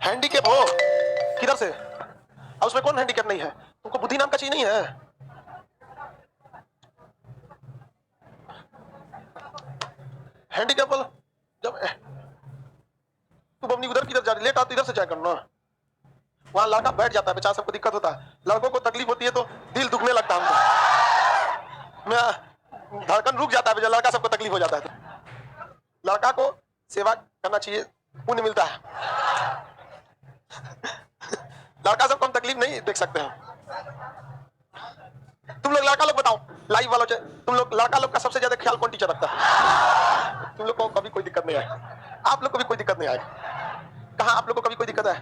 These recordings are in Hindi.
हैंडीकैप हो किधर से? अब उसमें कौन हैंडीकैप नहीं है? तुमको बुद्धि नाम का चीज नहीं है? हैंडीकैप वाला जब तुम अपनी उधर किधर जा रही, लेट आती इधर से जाया करना। वहां लड़का बैठ जाता है, बेचारा सबको दिक्कत होता है, लड़कों को तकलीफ होती है तो दिल दुखने लगता है हमको। मैं धड़कन रुक जाता है, लड़का सबको तकलीफ हो जाता है तो लड़का को सेवा करना चाहिए, पुण्य मिलता है। लड़का सबको हम तकलीफ नहीं देख सकते हैं। तुम लोग लड़का लोग बताओ, लाइव वालों से, तुम लोग लड़का लोग का सबसे ज्यादा ख्याल कौन टीचर रखता है? तुम लोग को कभी कोई दिक्कत नहीं आए, आप लोग को भी कोई दिक्कत नहीं आए। कहाँ आप लोग को कभी कोई दिक्कत है?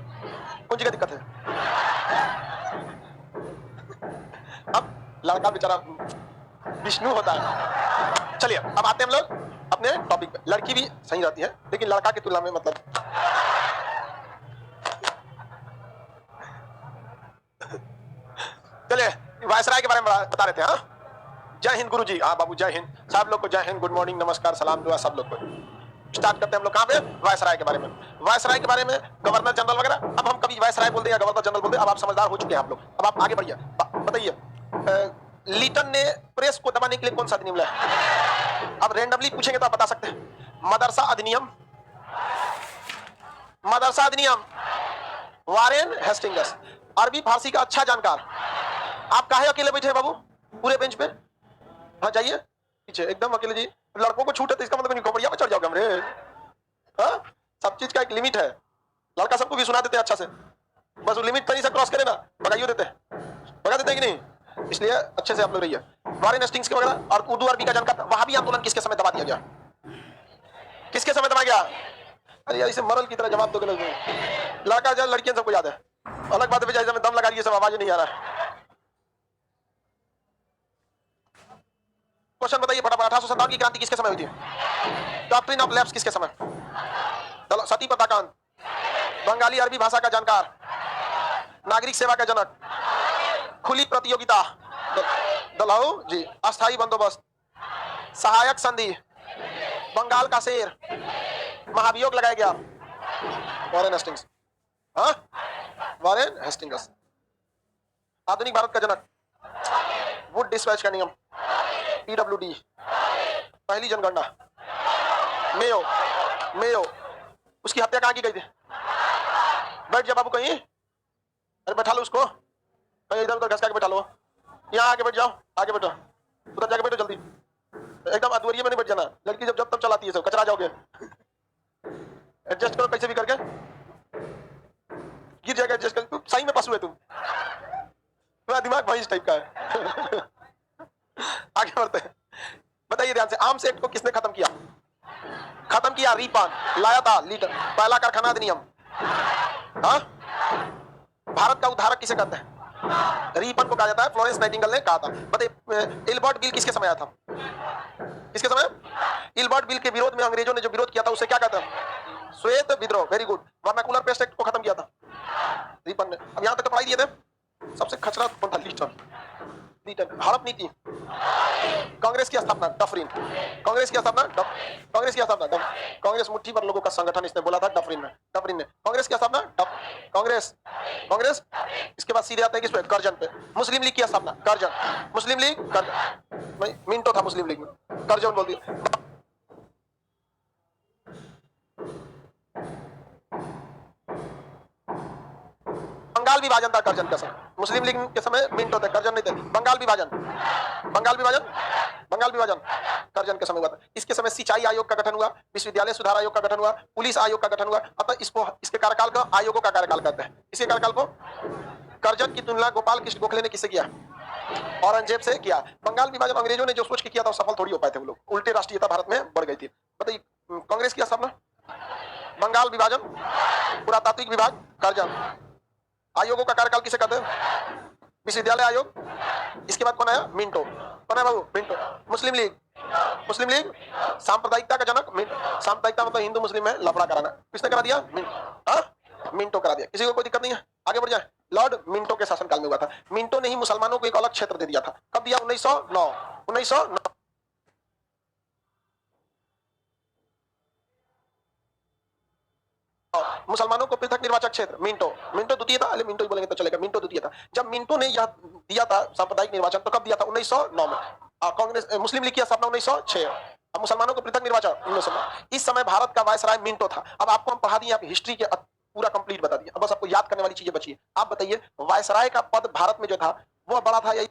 कौन जगह दिक्कत है? अब लड़का बेचारा विष्णु होता है। चलिए अब आते हैं हम लोग अपने टॉपिक पे। लड़की भी सही रहती है लेकिन लड़का की तुलना में मतलब चलिए वायसराय के बारे में बता रहे थे। हाँ, जय हिंद गुरु जी। हाँ बाबू जय हिंद, सब लोग को जय हिंद, गुड मॉर्निंग, नमस्कार, सलाम दुआ सब लोग को। स्टार्ट करते हैं हम लोग कहाँ पे? वायसराय के बारे में। वायसराय के बारे में गवर्नर जनरल वगैरह, अब हम कभी वायसराय बोलते हैं या गवर्नर जनरल बोलते हैं, अब आप समझदार हो चुके हैं आप लोग। अब आप आगे बढ़िए, बताइए लीटन ने प्रेस को दबाने के लिए कौन सा अधिनियम लाया? अब रेंडमली पूछेंगे तो आप बता सकते हैं। मदरसा अधिनियम, मदरसा अधिनियम, वारेन हेस्टिंग्स। अरबी फारसी का अच्छा जानकार। आप काहे अकेले बैठे हैं बाबू पूरे बेंच पे? हाँ जाइए पीछे, एकदम अकेले जी। लड़कों को छूट है तो इसका मतलब खोपड़िया पे चढ़ जाओगे हमरे। हाँ, सब चीज का एक लिमिट है। लड़का सबको भी सुना देते हैं अच्छा से, बस वो लिमिट तरी से क्रॉस करे ना भगाइयो देते हैं, भगा देते हैं कि नहीं? इसलिए अच्छे से आप लोग रहिए। वारेन हेस्टिंग्स के वगैरह और उर्दू अरबी का जानकार। वहाबी आंदोलन किसके समय दबा दिया गया? किसके समय दबा गया? अरे यार इसे मरल की तरह जवाब दोगे लोग। लड़का जो लड़कियां सबको याद है, अलग बात है जैसे दम लगा रही है सब, आवाज नहीं आ रहा है। क्वेश्चन बताइए फटाफट। 1857 की क्रांति किसके समय हुई थी? डॉक्ट्रिन ऑफ लैप्स किसके समय? सती प्रताकांत। बंगाली अरबी भाषा का जानकार, नागरिक सेवा का जनक, खुली प्रतियोगिता, दलाऊ जी, अस्थाई बंदोबस्त, सहायक संधि, बंगाल का शेर, महाभियोग लगाया गया, वारेन हेस्टिंग्स। हाँ, वारेन हेस्टिंग्स। आधुनिक भारत का जनक, वुड डिस्पैच का नियम, पीडब्ल्यूडी, पहली जनगणना, मेयो, मेयो। उसकी हत्या कहाँ की गई थी? बैठ जा बाबू कहीं, अरे बैठा लो उसको कहीं, इधर उधर घसका के बैठा लो। यहाँ आके बैठ जाओ, आगे बैठो, उधर जाके बैठो जल्दी, एकदम अधूरिये में नहीं बैठ जाना। लड़की जब तब चलाती है सब, कचरा जाओगे। एडजस्ट करो कैसे भी करके, गिर जाएगा एडजस्ट कर। तुम सही में पशु है, तुम्हारा दिमाग भाई इस टाइप का है। आगे बढ़ते हैं, बताइए ध्यान से। आर्म्स एक्ट को किसने खत्म किया? खत्म किया रीपन, लाया था लीटन, पहला कारखाना अधिनियम। हाँ, भारत का उद्धारक किसे कहते हैं? रीपन को कहा जाता है, फ्लोरेंस नाइटिंगेल ने कहा था। बताइए इल्बर्ट बिल किसके समय आया था? किसके समय? इल्बर्ट बिल के विरोध में अंग्रेजों ने जो विरोध किया था उसे क्या कहते हैं? श्वेत विद्रोह। Very good. Vernacular paste act को खत्म किया था रीपन ने। अब यहां तक तो पढ़ाई दिए थे। सबसे खचरा कौन था? लीटन। लीटन। हड़प नीति, कांग्रेस की स्थापना, डफरिन। कांग्रेस की स्थापना, कांग्रेस की स्थापना, कांग्रेस मुट्ठी भर लोगों का संगठन, इसने बोला था डफरिन ने, डफरिन ने। कांग्रेस की स्थापना, कांग्रेस, कांग्रेस। इसके बाद सीधे आते हैं किस पे? करजन पे। मुस्लिम लीग की स्थापना, करजन, मुस्लिम लीग, करजन। मिंटो था मुस्लिम लीग में, करजन बोल दिया। बंगाल विभाजन था करजन का समय, मुस्लिम लीग के समय मिंटो थे, करजन नहीं थे। बंगाल विभाजन, बंगाल विभाजन, बंगाल विभाजन करजन के समय हुआ था। इसके समय सिंचाई आयोग का गठन हुआ, विश्वविद्यालय सुधार आयोग का गठन हुआ, पुलिस आयोग का गठन हुआ। अतः इसको, इसके कार्यकाल को आयोगों का कार्यकाल कहते हैं। इसके कार्यकाल को करजन की तुलना गोपाल कृष्ण गोखले ने किससे किया? औरंगजेब से किया। बंगाल विभाजन अंग्रेजों ने जो सोच के किया था वो सफल थोड़ी हो पाए थे वो लोग, उल्टे राष्ट्रीयता भारत में बढ़ गई थी। बताइए कांग्रेस की स्थापना, बंगाल विभाजन, पुरातात्विक विभाग, करजन। आयोगों का कार्यकाल किसे कहते हैं? विश्वविद्यालय आयोग। इसके बाद कौन आया? मिंटो। कौन है बाबू? मिंटो। मुस्लिम लीग, मुस्लिम लीग सांप्रदायिकता का जनक। सांप्रदायिकता मतलब हिंदू मुस्लिम में लफड़ा कराना, किसने करा दिया? मिंटो करा दिया। किसी को कोई दिक्कत नहीं है? आगे बढ़ जाए। लॉर्ड मिंटो के शासनकाल में हुआ था। मिंटो ने ही मुसलमानों को एक अलग क्षेत्र दे दिया था। कब दिया? 1909, 1909। मुसलमानों को पृथक निर्वाचक क्षेत्र, मिंटो मिंटो द्वितीय था, अरे मिंटो ही बोलेंगे तो चलेगा, मिंटो द्वितीय था। जब मिंटो ने यह दिया था सांप्रदायिक निर्वाचन, तो कब दिया था? 1909 में। कांग्रेस मुस्लिम लीग की स्थापना 1906। अब मुसलमानों को पृथक निर्वाचन 1909। इस समय भारत का वायसराय मिंटो था। अब आपको हम पढ़ा दिए, आप हिस्ट्री के पूरा कंप्लीट बता दिए, अब बस आपको याद करने वाली चीजें बची है। आप बताइए, वायसराय का पद भारत में जो था वो बड़ा था या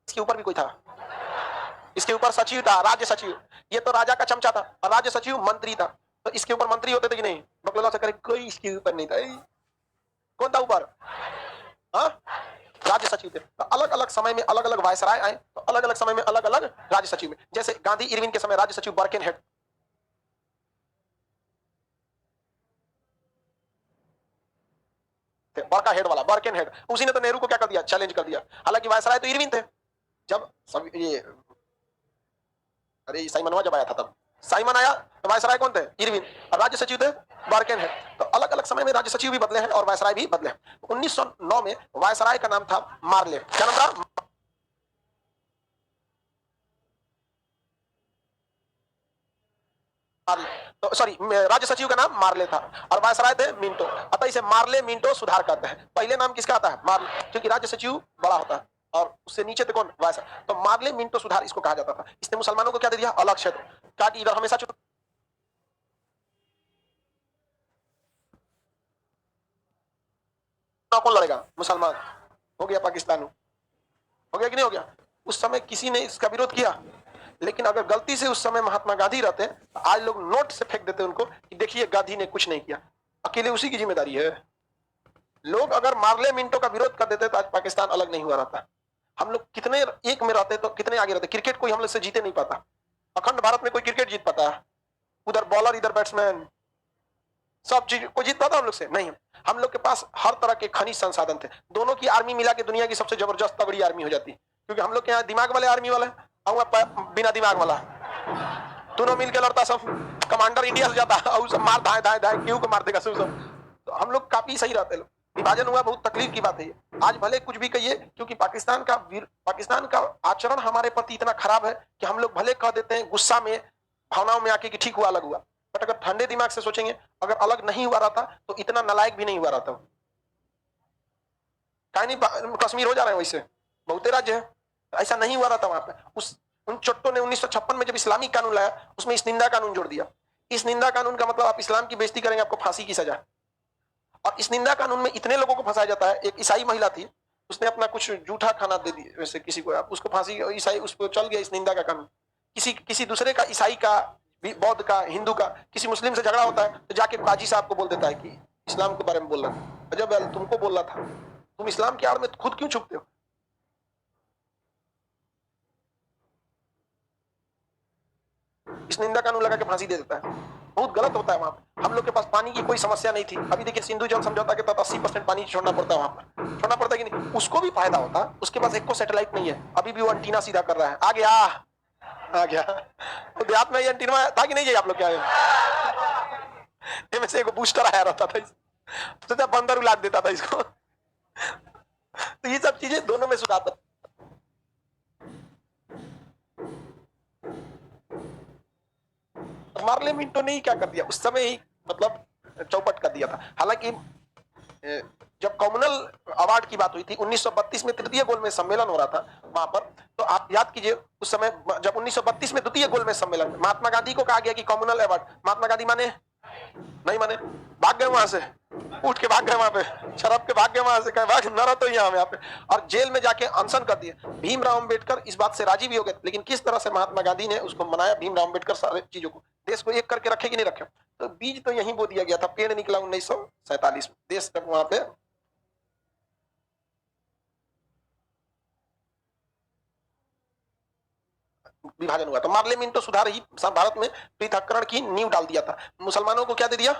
इसके ऊपर भी कोई था? इसके ऊपर सचिव था, राज्य सचिव। ये तो राजा का चमचा था, और राज्य सचिव मंत्री था। तो इसके ऊपर मंत्री होते थे कि नहीं? बकलोला से करे, कोई इसके ऊपर नहीं था। कौन था ऊपर? हाँ, राज्य सचिव थे। तो अलग अलग समय में अलग अलग वायसराय आए, तो अलग अलग समय में अलग अलग राज्य सचिव में। जैसे गांधी इरविन के समय राज्य सचिव बर्केनहेड, बड़का हेड वाला बर्केनहेड, उसी ने तो नेहरू को क्या कर दिया? चैलेंज कर दिया। हालांकि वायसराय तो इरविन थे। जब सब ये, अरे साइमन जब आया था, तब साइमन आया तो वायसराय कौन थे? इरविन। और राज्य सचिव थे बर्केनहेड। तो अलग अलग समय में राज्य सचिव भी बदले हैं और वायसराय भी बदले हैं। 1909 में वायसराय का नाम था मार्ले। क्या नाम था? तो सॉरी, राज्य सचिव का नाम मार्ले था और वायसराय थे मिंटो। अतः इसे मार्ले मिंटो सुधार कहते हैं। पहले नाम किसका आता है? मार्ले, क्योंकि राज्य सचिव बड़ा होता है और उससे नीचे थे कौन? वायसराय। तो मार्ले मिंटो सुधार इसको कहा जाता था। इसने मुसलमानों को क्या दे दिया? अलग क्षेत्र। कहा कि इधर हमेशा कौन लड़ेगा? मुसलमान। हो गया पाकिस्तान, हो गया कि नहीं हो गया? उस समय किसी ने इसका विरोध किया, लेकिन अगर गलती से उस समय महात्मा गांधी रहते तो आज लोग नोट से फेंक देते उनको कि देखिए गांधी ने कुछ नहीं किया, अकेले उसी की जिम्मेदारी है। लोग अगर मार्ले मिंटो का विरोध कर देते तो आज पाकिस्तान अलग नहीं हुआ रहता। हम लोग कितने एक में रहते तो कितने आगे रहते। क्रिकेट कोई हम लोग से जीते नहीं पाता। अखंड भारत में कोई क्रिकेट जीत पाता है? उधर बॉलर इधर बैट्समैन, सब चीज कोई जीत पाता हम लोग से? नहीं। हम लोग के पास हर तरह के खनिज संसाधन थे। दोनों की आर्मी मिला के दुनिया की सबसे जबरदस्त तगड़ी आर्मी हो जाती, क्योंकि हम लोग के यहाँ दिमाग वाले आर्मी वाले और बिना दिमाग वाला, दोनों मिलकर लड़ता, सब कमांडर इंडिया से जाता और सब मार धाए धाए धाए क्यों को मार देगा सब। तो हम लोग काफी सही रहते लोग। विभाजन हुआ, बहुत तकलीफ की बात है। आज भले कुछ भी कहिए, क्योंकि पाकिस्तान का आचरण हमारे प्रति इतना खराब है कि हम लोग भले कह देते हैं गुस्सा में, भावनाओं में आके कि ठीक हुआ, अलग हुआ, बट अगर ठंडे दिमाग से सोचेंगे, अगर अलग नहीं हुआ रहता तो इतना नालायक भी नहीं हुआ रहता। कहीं नहीं कश्मीर हो जा रहे हैं वैसे, बहुते राज्य है, ऐसा नहीं हुआ रहता वहां पे। उन चट्टों ने 1956 में जब इस्लामिक कानून लाया, उसमें इस निंदा कानून जोड़ दिया। इस निंदा कानून का मतलब आप इस्लाम की बेइज्जती करेंगे, आपको फांसी की सजा। और इस निंदा कानून में इतने लोगों को फंसाया जाता है। एक ईसाई महिला थी, उसने अपना कुछ जूठा खाना दे दिया वैसे किसी को, आप उसको फांसी, ईसाई उसको चल गया इस निंदा का कानून। किसी दूसरे का, ईसाई का, बौद्ध का, हिंदू का, किसी मुस्लिम से झगड़ा होता है तो जाके काजी साहब को बोल देता है कि इस्लाम के बारे में बोल रहा था। जब तुमको बोल रहा था, तुम इस्लाम की आड़ में खुद क्यों छुपते हो? इस निंदा कानून लगा के फांसी दे देता है। बहुत गलत होता है वहां पे। हम लोग के पास पानी की कोई समस्या नहीं थी। अभी देखिए सिंधु जल समझौता के तहत 80% पानी छोड़ना पड़ता है, वहां पर छोड़ना पड़ता है कि नहीं? उसको भी फायदा होता। उसके पास एक को सैटेलाइट नहीं है, अभी भी वो एंटीना सीधा कर रहा है। आ गया तो देहात में ये एंटीना था कि नहीं? जी आप लोग क्या है, में से एक बूस्टर आया रहता था, तो बंदर उलाट देता था इसको। तो ये सब चीजें दोनों में सुधार। मार्ले मिंटो ने ही क्या कर दिया उस समय ही, मतलब चौपट कर दिया था। हालांकि जब कॉमनल अवार्ड की बात हुई थी 1932 में, तृतीय गोलमेज सम्मेलन हो रहा था वहां पर, तो आप याद कीजिए उस समय जब 1932 में द्वितीय गोलमेज सम्मेलन, महात्मा गांधी को कहा गया कि कॉमनल अवार्ड, महात्मा गांधी माने नहीं माने, भाग गए वहां से, उठ के भाग गए वहां पे, शराब के भाग गए वहां से, कहे भाग न रहा तो यहाँ पे, और जेल में जाके अनशन कर दिए। भीमराव अंबेडकर इस बात से राजी भी हो गए, लेकिन किस तरह से महात्मा गांधी ने उसको मनाया, भीमराव अंबेडकर सारे चीजों को, देश को एक करके रखे कि नहीं रखे। तो बीज तो यहीं बो दिया गया था, पेड़ निकला 1947 में, देश तक वहां पे विभाजन हुआ। तो मार्ले मिंटो सुधार ही भारत में पृथक्करण की नींव डाल दिया था। मुसलमानों को क्या दे दिया?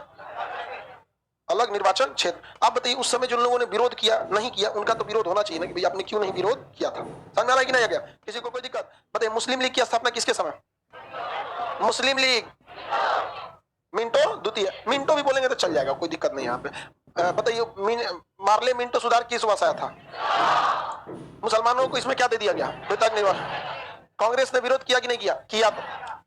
अलग निर्वाचन क्षेत्र। आप बताइए उस समय जिन लोगों ने विरोध किया, नहीं किया, उनका तो विरोध होना चाहिए ना कि भाई आपने क्यों नहीं विरोध किया था। समझ में आ रहा है कि नहीं आ गया? किसी को कोई दिक्कत? बताइए मुस्लिम लीग की स्थापना किसके समय? मुस्लिम लीग मिंटो द्वितीय, मिंटो भी बोलेंगे तो चल जाएगा, कोई दिक्कत नहीं यहाँ पे। बताइए मार्ले मिंटो सुधार किस वर्ष आया था? मुसलमानों को इसमें क्या दे दिया गया? पृथक निर्वाचन। कांग्रेस ने विरोध किया कि नहीं किया? किया था।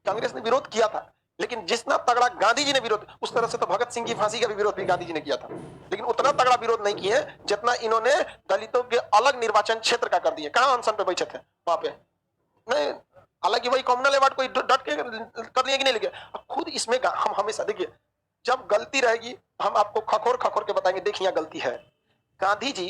कांग्रेस ने विरोध किया था, लेकिन जितना तगड़ा गांधी जी ने विरोध, उस तरह से तो भगत सिंह की फांसी का भी विरोध भी गांधी जी ने किया था, लेकिन उतना तगड़ा विरोध नहीं किए जितना इन्होंने दलितों के अलग निर्वाचन क्षेत्र का कर दिए। कहां अनशन पे बैठे थे? वहां पे नहीं, हालांकि वही कम्युनल अवार्ड कोई डट के कर लिए कि नहीं लेके। खुद इसमें हम हमेशा देखिए, जब गलती रहेगी हम आपको खखोर खखोर के बताएंगे, देखिए गलती है। गांधी जी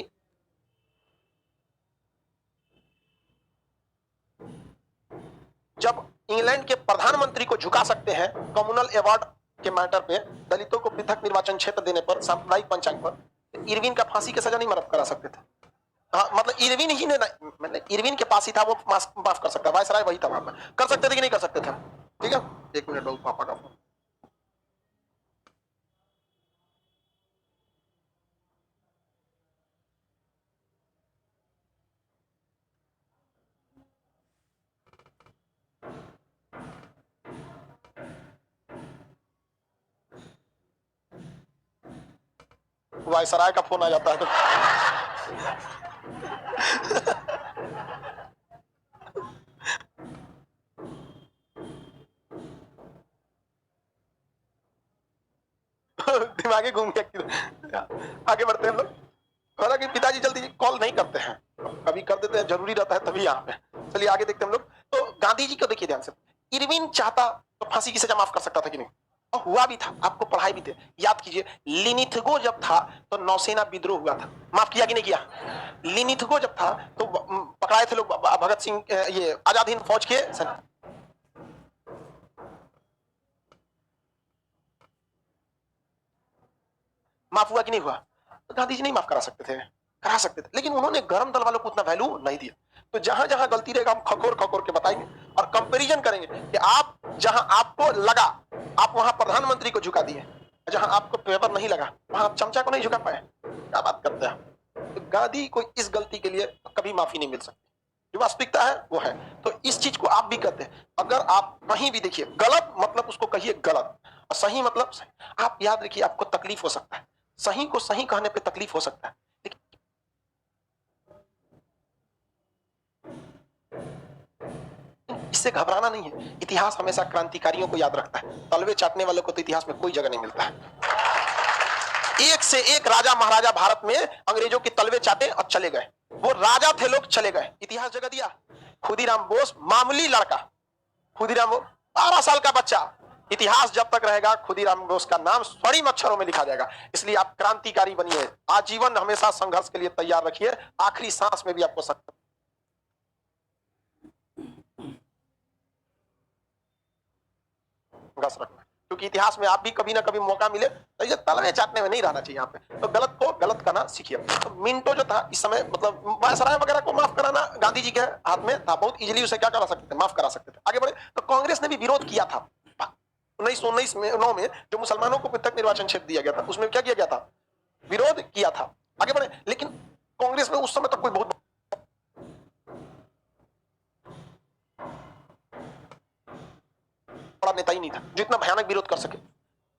जब इंग्लैंड के प्रधानमंत्री को झुका सकते हैं कम्युनल अवार्ड के मैटर पे, दलितों को पृथक निर्वाचन क्षेत्र देने पर, सांप्रदायिक पंचांग पर, इरविन का फांसी की सजा नहीं माफ करा सकते थे। हाँ, मतलब इरविन ही ने, मतलब इरविन के पास ही था, वो माफ कर सकता है। वायसराय वही था, वहां पर कर सकते थे कि नहीं कर सकते थे? ठीक है, एक मिनट बाबू, पापा का फोन। वायसराय का फोन आ जाता है तो दिमागी घूम गया। आगे बढ़ते हैं हम लोग। हालांकि पिताजी जल्दी कॉल नहीं करते हैं, कभी कर देते हैं, जरूरी रहता है तभी यहाँ पे। चलिए आगे देखते हैं हम लोग। तो गांधी जी को देखिए ध्यान से, इरविन चाहता तो फांसी की सजा माफ कर सकता था कि नहीं? और हुआ भी था, आपको पढ़ाई भी थे, याद कीजिए। लिनिथगो जब था तो नौसेना विद्रोह हुआ था, माफ किया कि नहीं किया? लिनिथगो जब था तो पकड़ाए थे लोग भगत सिंह, ये आजाद हिंद फौज के माफ हुआ कि नहीं हुआ? तो गांधी जी नहीं माफ करा सकते थे? करा सकते थे, लेकिन उन्होंने गरम दल वालों को उतना वैल्यू नहीं दिया। तो जहां जहां गलती रहेगा हम खखोर खखोर के बताएंगे और कंपैरिजन करेंगे कि आप जहां आपको लगा आप वहां प्रधानमंत्री को झुका दिए, जहां आपको पेपर नहीं लगा वहां आप चमचा को नहीं झुका पाए। क्या बात करते हैं? तो गांधी को इस गलती के लिए कभी माफी नहीं मिल सकती, जो वास्तविकता है वो है। तो इस चीज को आप भी करते हैं। अगर आप कहीं भी देखिए गलत, मतलब उसको कहिए गलत, और सही मतलब सही। आप याद रखिए, आपको तकलीफ हो सकता है, सही को सही कहने पे तकलीफ हो सकता है, लेकिन इससे घबराना नहीं है। इतिहास हमेशा क्रांतिकारियों को याद रखता है, तलवे चाटने वालों को तो इतिहास में कोई जगह नहीं मिलता है। एक से एक राजा महाराजा भारत में अंग्रेजों के तलवे चाटे और चले गए। वो राजा थे, लोग चले गए, इतिहास जगह दिया। खुदीराम बोस मामूली लड़का, खुदीराम बोस 12 साल का बच्चा, इतिहास जब तक रहेगा खुदीराम बोस का नाम स्वर्णिम अक्षरों में लिखा जाएगा। इसलिए आप क्रांतिकारी बनिए, आजीवन हमेशा संघर्ष के लिए तैयार रखिए, आखिरी सांस में भी आपको संघर्ष रखना, क्योंकि इतिहास में आप भी कभी ना कभी मौका मिले तो ये तलवे चाटने में नहीं रहना चाहिए। यहाँ पे तो गलत को गलत करना सीखिए। तो मिंटो जो था इस समय, मतलब वायसराय वगैरह को माफ कराना गांधी जी के हाथ में था, बहुत इजीली उसे क्या करा सकते थे, माफ करा सकते थे। आगे बढ़े तो कांग्रेस ने भी विरोध किया था 1919 में, 9 में, जो मुसलमानों को पृथक निर्वाचन क्षेत्र दिया गया था, उसमें क्या किया गया था? विरोध किया था। आगे बढ़े, लेकिन कांग्रेस में उस समय तक कोई बहुत बड़ा नेता ही नहीं था जो इतना भयानक विरोध कर सके।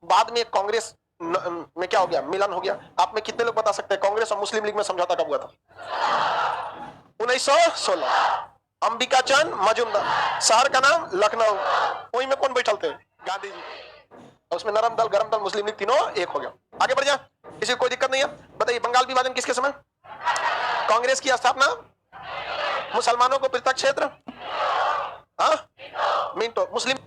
बाद में कांग्रेस में क्या हो गया? मिलन हो गया। आप में कितने लोग बता सकते हैं कांग्रेस और मुस्लिम लीग में समझौता कब हुआ था? 1916। अंबिका चंद मजूमदार, शहर का नाम लखनऊ, वही में कौन बैठल थे? गांधी जी। उसमें नरम दल, गरम दल, मुस्लिम लीग तीनों एक हो गया। आगे बढ़ जा, किसी को कोई दिक्कत नहीं है? बताइए, बंगाल विभाजन किसके समय? कांग्रेस की स्थापना, मुसलमानों को पृथक क्षेत्र, हाँ मिंटो, मुस्लिम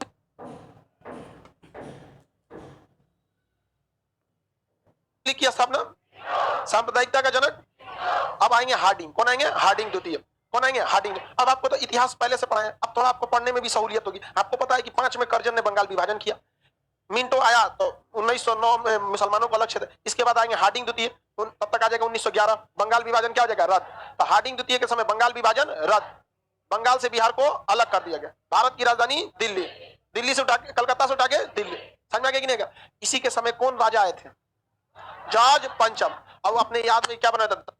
लीग की स्थापना, सांप्रदायिकता का जनक। अब आएंगे हार्डिंग, कौन आएंगे? हार्डिंग द्वितीय, कौन आएंगे? हार्डिंग। अब आपको तो इतिहास पहले से पढ़ा है, अब थोड़ा आपको पढ़ने में भी सहूलियत होगी। आपको पता है कि 5 में कर्जन ने बंगाल विभाजन किया, मिंटो आया तो 1909 में मुसलमानों को अलग क्षेत्र, इसके बाद आएंगे हार्डिंग द्वितीय, तब तक आ जाएगा 1911, बंगाल विभाजन क्या हो जाएगा? रद्द। तो हार्डिंग द्वितीय के समय बंगाल विभाजन रद्द, बंगाल से बिहार को अलग कर दिया गया, भारत की राजधानी दिल्ली, दिल्ली से उठा के, कलकत्ता से उठा के दिल्ली। समझ में कि नहीं? इसी के समय कौन राजा आए थे? जॉर्ज पंचम। और वो अपने याद में क्या बनाया था?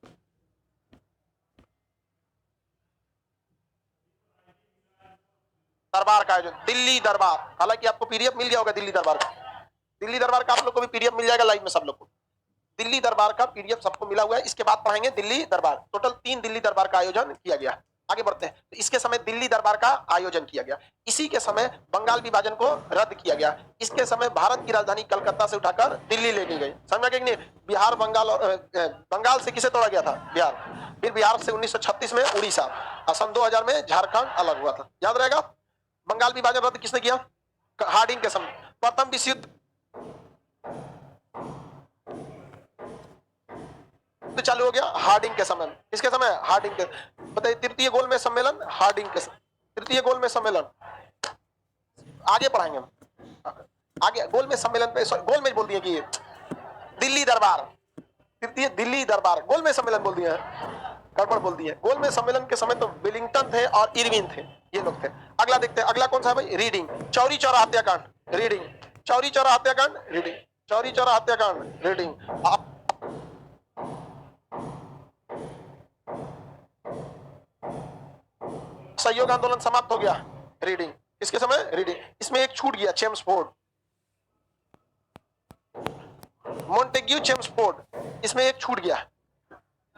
दरबार का आयोजन, दिल्ली दरबार। हालांकि आपको पीडीएफ मिल गया होगा दिल्ली दरबार का, दिल्ली दरबार का आप लोग को भी पीडीएफ मिल जाएगा लाइव में, सब लोग को दिल्ली दरबार का पीडीएफ सबको मिला हुआ है। इसके बाद पढ़ेंगे दिल्ली दरबार। टोटल 3 दिल्ली दरबार का आयोजन किया गया। आगे बढ़ते हैं। तो इसके समय दिल्ली दरबार का आयोजन किया गया। इसी के समय बंगाल विभाजन को रद्द किया गया। इसके समय भारत की राजधानी कलकत्ता से उठाकर दिल्ली ले ली गई। समझा कि नहीं? बिहार बंगाल और बंगाल से किसे तोड़ा गया था? बिहार। फिर बिहार से 1936 में उड़ीसा और सन 2000 में झारखंड अलग हुआ था। याद रहेगा? बंगाल विभाजन रद्द किसने किया? हार्डिंग के समय। प्रथम विश्व युद्ध तो चालू हो गया हार्डिंग के समय। किसके समय? हार्डिंग के। बताइए, तृतीय गोलमेज सम्मेलन हार्डिंग के समय। तृतीय गोलमेज सम्मेलन आगे पढ़ाएंगे हम। आगे गोलमेज सम्मेलन पे, गोलमेज बोल दिए कि दिल्ली दरबार, तृतीय दिल्ली दरबार, गोलमेज सम्मेलन बोल दिया है, गड़बड़ बोल दिए। गोलमेज सम्मेलन के समय तो विलिंगटन थे और इरविन थे, ये लोग थे। अगला देखते हैं, अगला कौन सा है भाई? रीडिंग। चौरी चौरा हत्याकांड, रीडिंग। चौरी चौरा हत्याकांड, रीडिंग। चौरी चौरा हत्याकांड, रीडिंग। सहयोग आंदोलन समाप्त हो गया, रीडिंग। इसके समय रीडिंग। इसमें एक छूट गया, चेम्सफोर्ड, मोंटेग्यू चेम्सफोर्ड, इसमें एक छूट गया।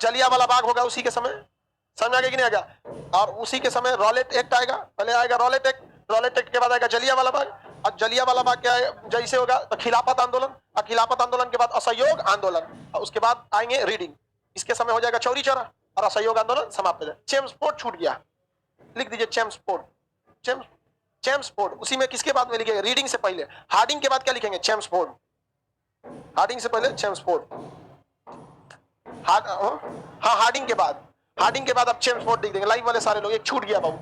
जलियांवाला बाग होगा उसी के समय। समझ आ गया कि नहीं आ गया? और उसी के समय रॉलेट एक्ट आएगा। पहले आएगा रॉलेट एक्ट, रॉलेट एक्ट के बाद आएगा जलियांवाला बाग। और जलियांवाला बाग क्या है? जैसे होगा तो खिलाफत आंदोलन, और खिलाफत आंदोलन के बाद असहयोग आंदोलन, और उसके बाद आएंगे रीडिंग। इसके समय हो जाएगा चौरी चौरा और असहयोग आंदोलन समाप्त हो जाएगा। चेम्सफोर्ड छूट गया, लिख दीजिए चेम्सफोर्ड। चेम्सफोर्ड उसी में किसके बाद में लिखेंगे? रीडिंग से पहले। हार्डिंग के बाद क्या लिखेंगे? चेम्सफोर्ड। हार्डिंग से पहले चेम्सफोर्ड। हाँ, हार्डिंग के बाद, हार्डिंग के बाद अब चेम्सफोर्ड लिख देंगे। लाइव वाले सारे लोग, एक छूट गया बाबू।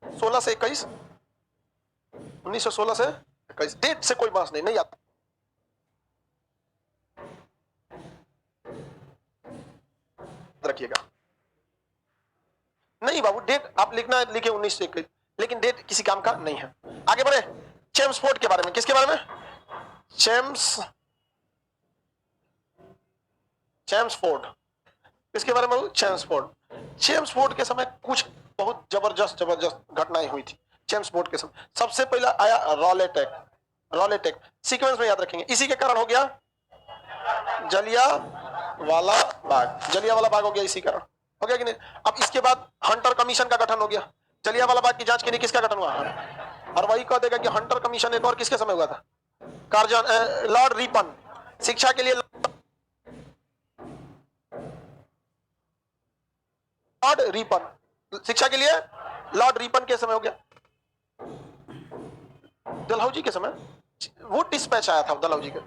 16 से 21, 1916 से 21, डेट से कोई बात नहीं आता। रखिएगा नहीं बाबू, डेट आप लिखना है, लिखे 19 से 21, लेकिन डेट किसी काम का नहीं है। आगे बढ़े, चेम्सफोर्ड के बारे में। किसके बारे में? चेम्सफोर्ड। किसके बारे में? चेम्सफोर्ड। चेम्सफोर्ड के समय कुछ बहुत जबरदस्त घटनाएं हुई थी। चेम्सफोर्ड के समय सबसे पहला आया Rowlatt act. Rowlatt act sequence में याद रखेंगे। इसी के कारण हो गया जलियांवाला बाग। जलियांवाला बाग हो गया इसी कारण, हो गया कि नहीं? अब इसके बाद हंटर कमीशन का गठन हो गया। जलियांवाला बाग की जांच के लिए किसका गठन हुआ? और वही कह देगा कि हंटर कमीशन एक और किसके समय हुआ था? Lord Ripon. शिक्षा के लिए लॉर्ड रिपन, शिक्षा के लिए लॉर्ड रिपन के समय हो गया। डलहौजी के समय वो डिस्पैच आया था डलहौजी के।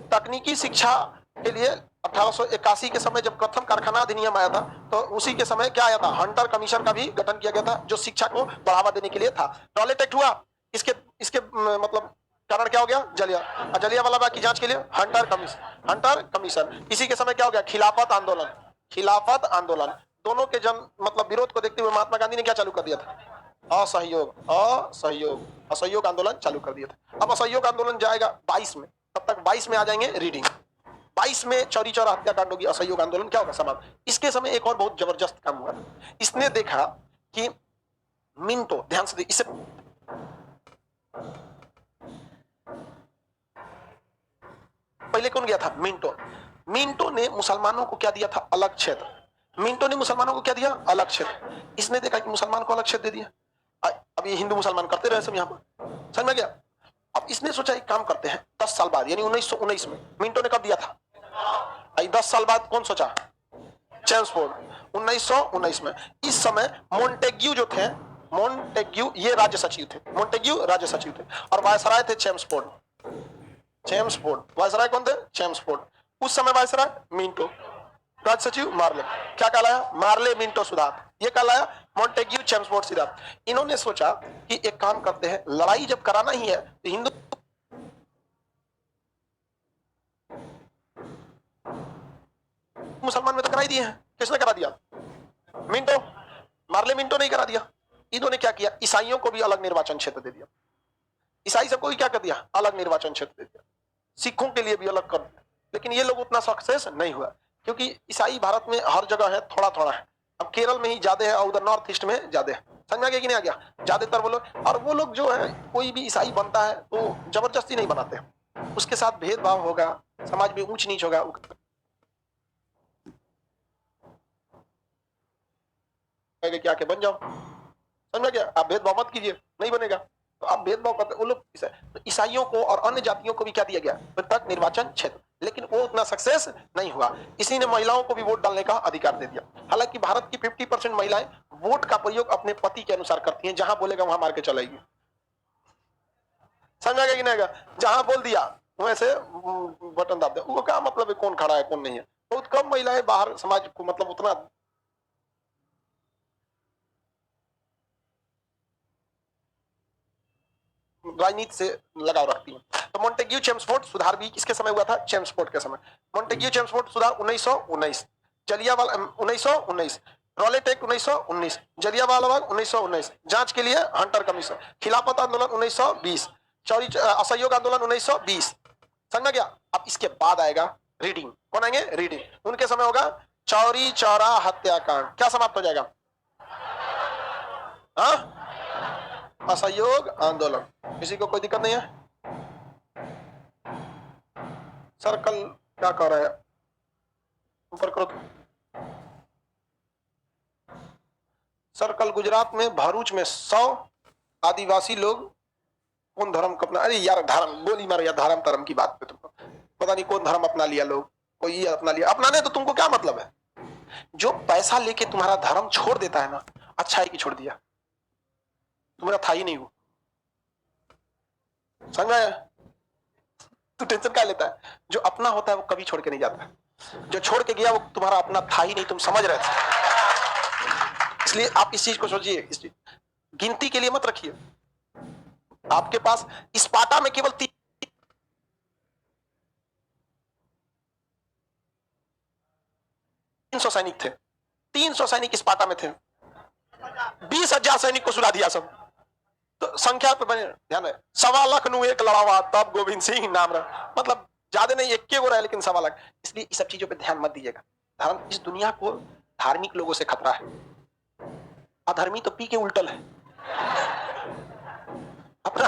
तकनीकी शिक्षा के लिए 1881 के समय जब प्रथम कारखाना अधिनियम आया था, तो उसी के समय क्या आया था? हंटर कमीशन का भी गठन किया गया था, जो शिक्षा को बढ़ावा देने के लिए था। रॉलेट एक्ट हुआ, इसके इसके मतलब कारण क्या हो गया? जलियांवाला बाग की जांच के लिए हंटर कमीशन। हंटर कमीशन इसी के समय क्या हो गया? खिलाफत आंदोलन। खिलाफत आंदोलन दोनों के मतलब विरोध को देखते हुए महात्मा गांधी ने क्या चालू कर दिया था? असहयोग। असहयोग असहयोग आंदोलन चालू कर दिया था। अब असहयोग आंदोलन जाएगा 22 में, तब तक 22 में आ जाएंगे रीडिंग। 22 में चौरी चौरा हत्याकांड होगी, असहयोग आंदोलन क्या होगा? समाप्त। इसके समय एक और बहुत जबरदस्त काम हुआ था। इसने देखा कि मिंटो, ध्यान से इसे पहले कौन गया था? मिंटो। मिंटो ने मुसलमानों को क्या दिया था? अलग क्षेत्र। मिंटो ने मुसलमानों को क्या दिया? अलग क्षेत्र। इसने देखा कि मुसलमान को अलग क्षेत्र दे दिया। अब ये हिंदू मुसलमान करते रहे सब यहाँ पर, समझ में गया? अब इसने सोचा एक काम करते हैं, 10 साल बाद यानी 1919 में। मिंटो ने कब दिया था? 10 साल बाद कौन सोचा? चेम्सफोर्ड 1919 में। इस समय मोंटेग्यू जो थे, मोंटेग्यू ये राज्य सचिव थे, मोंटेग्यू राज्य सचिव थे, और वायसराय थे चेम्सफोर्ड। चेम्सफोर्ड वायसराय कौन थे? चेम्सफोर्ड। उस समय वायसराय मिंटो, राज्य सचिव मार्ले। क्या कहलाया? मार्ले मिंटो सिद्धांत। ये कहलाया मोंटेग्यू चेम्सफोर्ड सिद्धांत। इन्होंने सोचा कि एक काम करते हैं, लड़ाई जब कराना ही है तो हिंदू मुसलमान में तो करा ही दिए हैं। किसने करा दिया? मिंटो। मार्ले मिंटो नहीं करा दिया। इन्होंने क्या किया? ईसाइयों को भी अलग निर्वाचन क्षेत्र दे दिया। ईसाई सबको भी क्या कर दिया? अलग निर्वाचन क्षेत्र दे दिया। सिखों के लिए भी अलग कर दिया। लेकिन ये लोग उतना सक्सेस नहीं हुआ, क्योंकि ईसाई भारत में हर जगह है, थोड़ा थोड़ा है। अब केरल में ही ज्यादा है और उधर नॉर्थ ईस्ट में ज्यादा है। समझ में आ गया कि नहीं आ गया? ज्यादातर वो लोग, और वो लोग जो है, कोई भी ईसाई बनता है तो जबरदस्ती नहीं बनाते हैं। उसके साथ भेदभाव होगा, समाज में ऊंच नीच होगा। कहेगा कि आके बन जाओ, समझ गया? आप भेदभाव मत कीजिए, नहीं बनेगा। तो आप भेदभाव करते, वो लोग तो ईसाइयों को और अन्य जातियों को भी क्या दिया गया? पृथक निर्वाचन क्षेत्र, लेकिन वो उतना सक्सेस नहीं हुआ। इसी ने महिलाओं को भी वोट डालने का अधिकार दे दिया। हालांकि भारत की 50% महिलाएं वोट का प्रयोग अपने पति के अनुसार करती हैं, जहां बोलेगा वहां मार के चलेगी, समझा गया कि नहीं? जहां बोल दिया वैसे बटन दाब दे। वो क्या मतलब है कौन खड़ा है कौन नहीं है? बहुत कम महिलाएं बाहर समाज को मतलब उतना राजनीति से लगाव रखती है। तो मोंटेग्यू चेम्सफोर्ड सुधार भी किसके समय हुआ था? चेम्सफोर्ड के समय। मोंटेग्यू चेम्सफोर्ड सुधार 1919, जलियांवाला 1919, रॉलेट एक्ट 1919, जलियांवाला बाग 1919, जांच के लिए हंटर कमीशन, खिलाफत आंदोलन 1920, चौरी असहयोग आंदोलन 1920, समझ में गया? अब इसके बाद आएगा रीडिंग। कौन आएंगे? रीडिंग। उनके समय होगा चौरी चौरा हत्याकांड। क्या समाप्त हो जाएगा? हाँ, असहयोग आंदोलन। किसी को कोई दिक्कत नहीं है? सर्कल क्या कर रहा है? ऊपर करो तो। सर्कल गुजरात में भरूच में 100 आदिवासी लोग कौन धर्म को अपना, अरे यार धर्म गोली मारो यार, धर्म धर्म की बात पे तुमको पता नहीं कौन धर्म अपना लिया लोग, कोई ये अपना लिया। अपनाने तो तुमको क्या मतलब है? जो पैसा लेके तुम्हारा धर्म छोड़ देता है ना, अच्छा है कि छोड़ दिया, तुम्हारा था ही नहीं वो, समझ में? तू टेंशन क्या लेता है? जो अपना होता है वो कभी छोड़ के नहीं जाता, जो छोड़ के गया वो तुम्हारा अपना था ही नहीं, तुम समझ रहे थे। इसलिए आप इस चीज को सोचिए, इस गिनती के लिए मत रखिए। आपके पास स्पार्टा में केवल 300 सैनिक थे, 300 सैनिक स्पार्टा में थे, 20,000 सैनिक को सुला दिया सब। तो संख्या पे बने ध्यान है, 1.25 लाख एक लड़ावा तब गोविंद सिंह नाम रहा, मतलब ज्यादा नहीं, 21 गो रहे लेकिन 1.25 लाख। इसलिए इस सब चीजों पे ध्यान मत दीजिएगा। धर्म, इस दुनिया को धार्मिक लोगों से खतरा है, अधर्मी तो पी के उल्टल है अपना।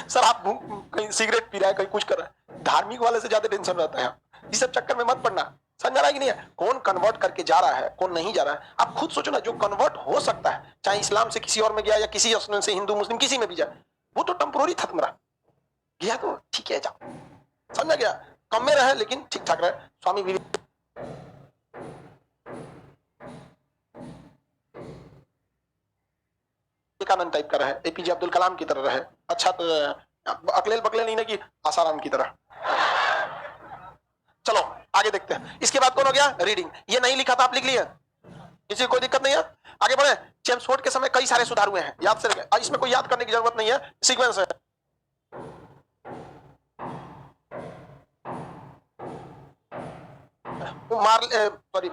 सर आप कहीं सिगरेट पी रहा है, कहीं कुछ कर रहा है, धार्मिक वाले से ज्यादा टेंशन रहता है। इस सब चक्कर में मत पड़ना, समझ रहा है कि नहीं है? कौन कन्वर्ट करके जा रहा है, कौन नहीं जा रहा है, आप खुद सोचो ना। जो कन्वर्ट हो सकता है, चाहे इस्लाम से किसी और में गया या किसी से हिंदू मुस्लिम किसी में भी जाए, वो तो टेम्पोररी था, तुम्हारा गया तो ठीक है, जाओ, समझ गया? कम में रहे लेकिन ठीक ठाक रहे। स्वामी विवेकानंद टाइप का रहे, एपीजे अब्दुल कलाम की तरह रहे, अच्छा तो अकलेल बकलेल नहीं ना कि आसाराम की तरह। चलो आगे देखते हैं। इसके बाद कौन हो गया? रीडिंग। ये नहीं लिखा था, आप लिख लिए, किसी को कोई दिक्कत नहीं है? आगे बढ़े। चेम्सफोर्ड के समय कई सारे सुधार हुए हैं, याद से रखें, इसमें कोई याद करने की जरूरत नहीं है, सीक्वेंस है।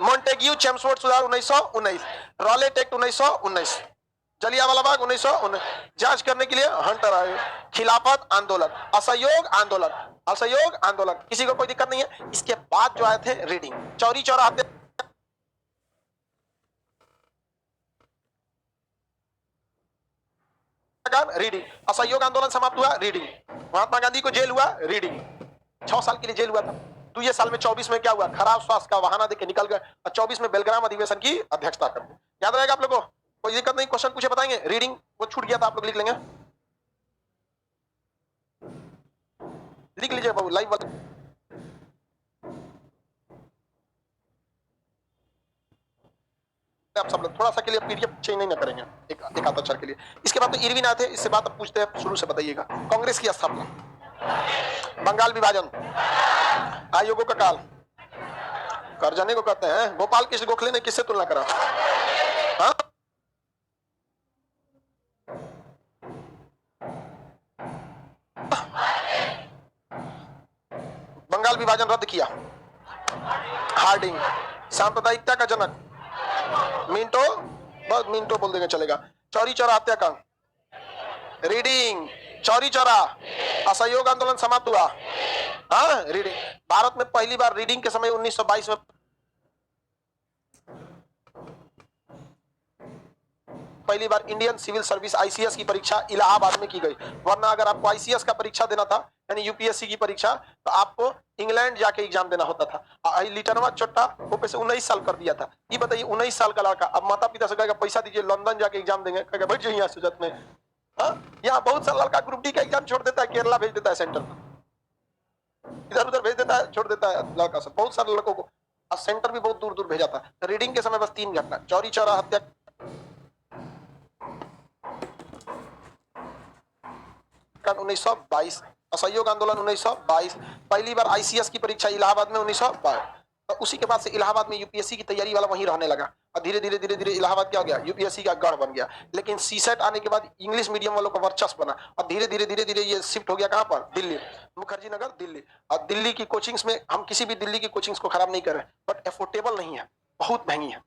मॉन्टेग्यू चेम्सफोर्ड सुधार 1919, रॉलेट एक्ट 1919, जलियांवाला बाग 1919, जांच करने के लिए हंटर आए, खिलाफत आंदोलन, असहयोग आंदोलन, असहयोग आंदोलन, किसी को कोई दिक्कत नहीं है? इसके बाद जो आए थे रीडिंग, चौरी चौरा हत्या, रीडिंग, असहयोग आंदोलन समाप्त हुआ, रीडिंग, महात्मा गांधी को जेल हुआ, रीडिंग, 6 साल के लिए जेल हुआ था। तो ये साल में 24 में क्या हुआ? खराब स्वास्थ्य का बहाना देके निकल गए और 24 में बेलग्राम अधिवेशन की अध्यक्षता कर दी। याद रहेगा आप लोगों को? कोई दिक्कत नहीं, क्वेश्चन पूछे बताएंगे। रीडिंग वो छूट गया था, आप लोग लिख लेंगे, लिख लीजिए बाबू लाइव वाले। आप सब लोग थोड़ा सा के लिए पीडीएफ चेंज नहीं ना करेंगे, एक आधा अक्षर के लिए। इसके बाद तो इरविन आए थे, इससे बात अब पूछते हैं, शुरू से बताइएगा। कांग्रेस की स्थापना, बंगाल विभाजन, आयोगों का काल, करजाने को कहते हैं, गोपाल कृष्ण गोखले ने किससे तुलना करा? हाँ? बंगाल विभाजन रद्द किया, हार्डिंग, सांप्रदायिकता का जनक, मिंटो, बस मिंटो बोल देंगे चलेगा। चौरी चौरा हत्याकांड, रीडिंग, चौरी चौरा, असहयोग आंदोलन समाप्त हुआ, हाँ रीडिंग। भारत में पहली बार रीडिंग के समय 1922 में पहली बार इंडियन सिविल सर्विस आईसीएस की परीक्षा इलाहाबाद में की गई। वरना अगर आपको आईसीएस का परीक्षा देना था यानी यूपीएससी की परीक्षा, तो आपको इंग्लैंड जाके एग्जाम देना होता था। लिटनवा चोट्टा ऊपर से 19 साल कर दिया था। ये बताइए 19 साल का लड़का अब माता पिता से कहेगा पैसा दीजिए लंदन जाके एग्जाम देंगे, कहेगा बैठ जाइए यहाँ सुजत में। यहाँ बहुत सारा लड़का ग्रुप डी का एग्जाम छोड़ देता है, केरला भेज देता है सेंटर पर, इधर उधर भेज देता है, छोड़ देता है लड़का सब। बहुत सारे लड़कों को सेंटर भी बहुत दूर दूर भेजा था। रीडिंग के समय बस 3 घटना, चौरी चौरा हत्या, 1922, असहयोग आंदोलन 1922, पहली बार आईसीएस की परीक्षा इलाहाबाद में 1922। तो उसी के बाद से इलाहाबाद में यूपीएससी की तैयारी वाला वहीं रहने लगा और धीरे धीरे धीरे धीरे इलाहाबाद क्या हो गया, यूपीएससी का गढ़ बन गया। लेकिन सीसेट आने के बाद इंग्लिश मीडियम वालों का वर्चस्व बना और धीरे धीरे धीरे धीरे ये शिफ्ट हो गया कहां पर, दिल्ली, मुखर्जी नगर दिल्ली। और दिल्ली की कोचिंग्स में हम किसी भी दिल्ली की कोचिंग्स को खराब नहीं कर रहे, बट एफोर्डेबल नहीं है, बहुत महंगी है।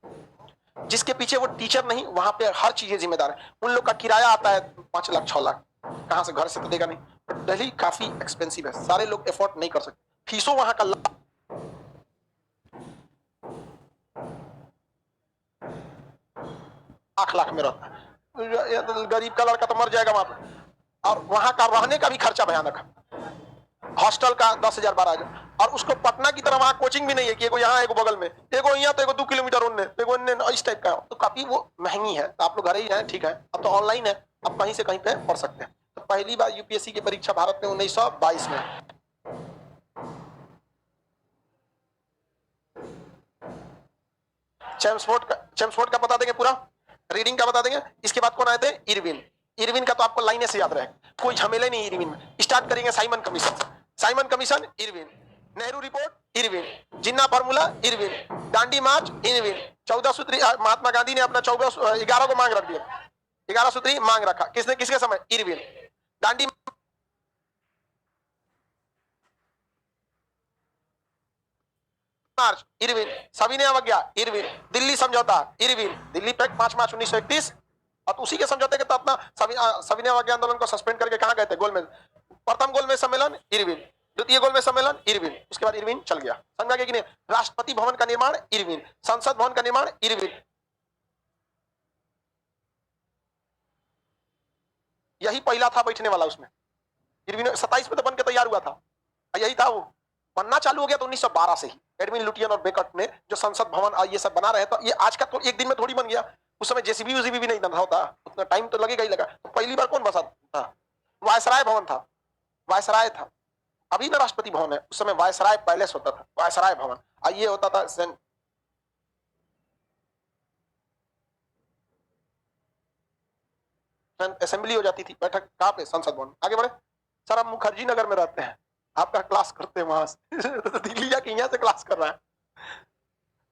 जिसके पीछे वो टीचर नहीं, वहां पे हर चीजें जिम्मेदार है। उन लोग का किराया आता है 5 लाख 6 लाख, कहां से, घर से तो देगा नहीं। दिल्ली काफी एक्सपेंसिव है, सारे लोग एफोर्ड नहीं कर सकते। फीसों वहां का 8 लाख में रहता है, गरीब का लड़का तो मर जाएगा वहां पर। और वहां का रहने का भी खर्चा भयानक है, हॉस्टल का 10,000 12,000। और उसको पटना की तरह वहां कोचिंग भी नहीं है कि एगो यहाँ एगो बगल में, एगो यहाँ तो एगो 2 किलोमीटर उनने, एगो उनने, इस टाइप का। तो काफी वो महंगी है। तो आप लोग घर ही हैं, ठीक है, अब तो ऑनलाइन है, आप कहीं से कहीं पे पढ़ सकते हैं। तो पहली बार यूपीएससी की परीक्षा भारत में 1922 में। चेम्सफोर्ड का बता देंगे पूरा, रीडिंग का बता देंगे। इसके बाद कौन आए थे, इरविन। इरविन का तो आपको लाइने से याद रहेगा, कोई झमेले नहीं इरविन में। स्टार्ट करेंगे Simon Commission, Simon Commission Irwin, Nehru report Irwin, Jinnah formula Irwin, Dandi march Irwin, 14 सूत्री महात्मा गांधी ने अपना 11 को मांग रख दिया, 11 सूत्री मांग रखा, किसने, किसके समय, इरविन। दांडी मार्च इरविन, सविनय अवज्ञा इरविन, दिल्ली समझौता इरविन, दिल्ली पैक्ट 5 मार्च 1931। और उसी के समझौते के तहत ना सविनय अवज्ञा आंदोलन को सस्पेंड करके कहां गए थे, गोलमेज। प्रथम गोलमेज सम्मेलन इरविन, द्वितीय गोलमेज सम्मेलन इरविन, उसके बाद इरविन चल गया। समझा गया कि नहीं। राष्ट्रपति भवन का निर्माण इरविन, संसद भवन का निर्माण इरविन, यही पहला था बैठने वाला उसमें। इरविन 27 में तो बन के तैयार हुआ था, यही था वो। बनना चालू हो गया तो 1912 से ही एडविन लुटियन और बेकट ने जो संसद भवन ये सब बना रहे, तो ये आज का तो एक दिन में थोड़ी बन गया। उस समय जेसीबी यूसीबी भी नहीं बना होता, उतना टाइम तो लगेगा ही लगा। तो पहली बार कौन बसा था, वायसराय भवन था, वायसराय था। अभी ना राष्ट्रपति भवन है, उस समय वायसराय पैलेस होता था, वायसराय भवन। ये होता था असेंबली हो जाती थी, बैठक कहां पे, संसद भवन। आगे बढ़े सर, आप मुखर्जी नगर में रहते हैं, आपका क्लास करते हैं वहां से दिल्ली जाके यहाँ से क्लास कर रहा है।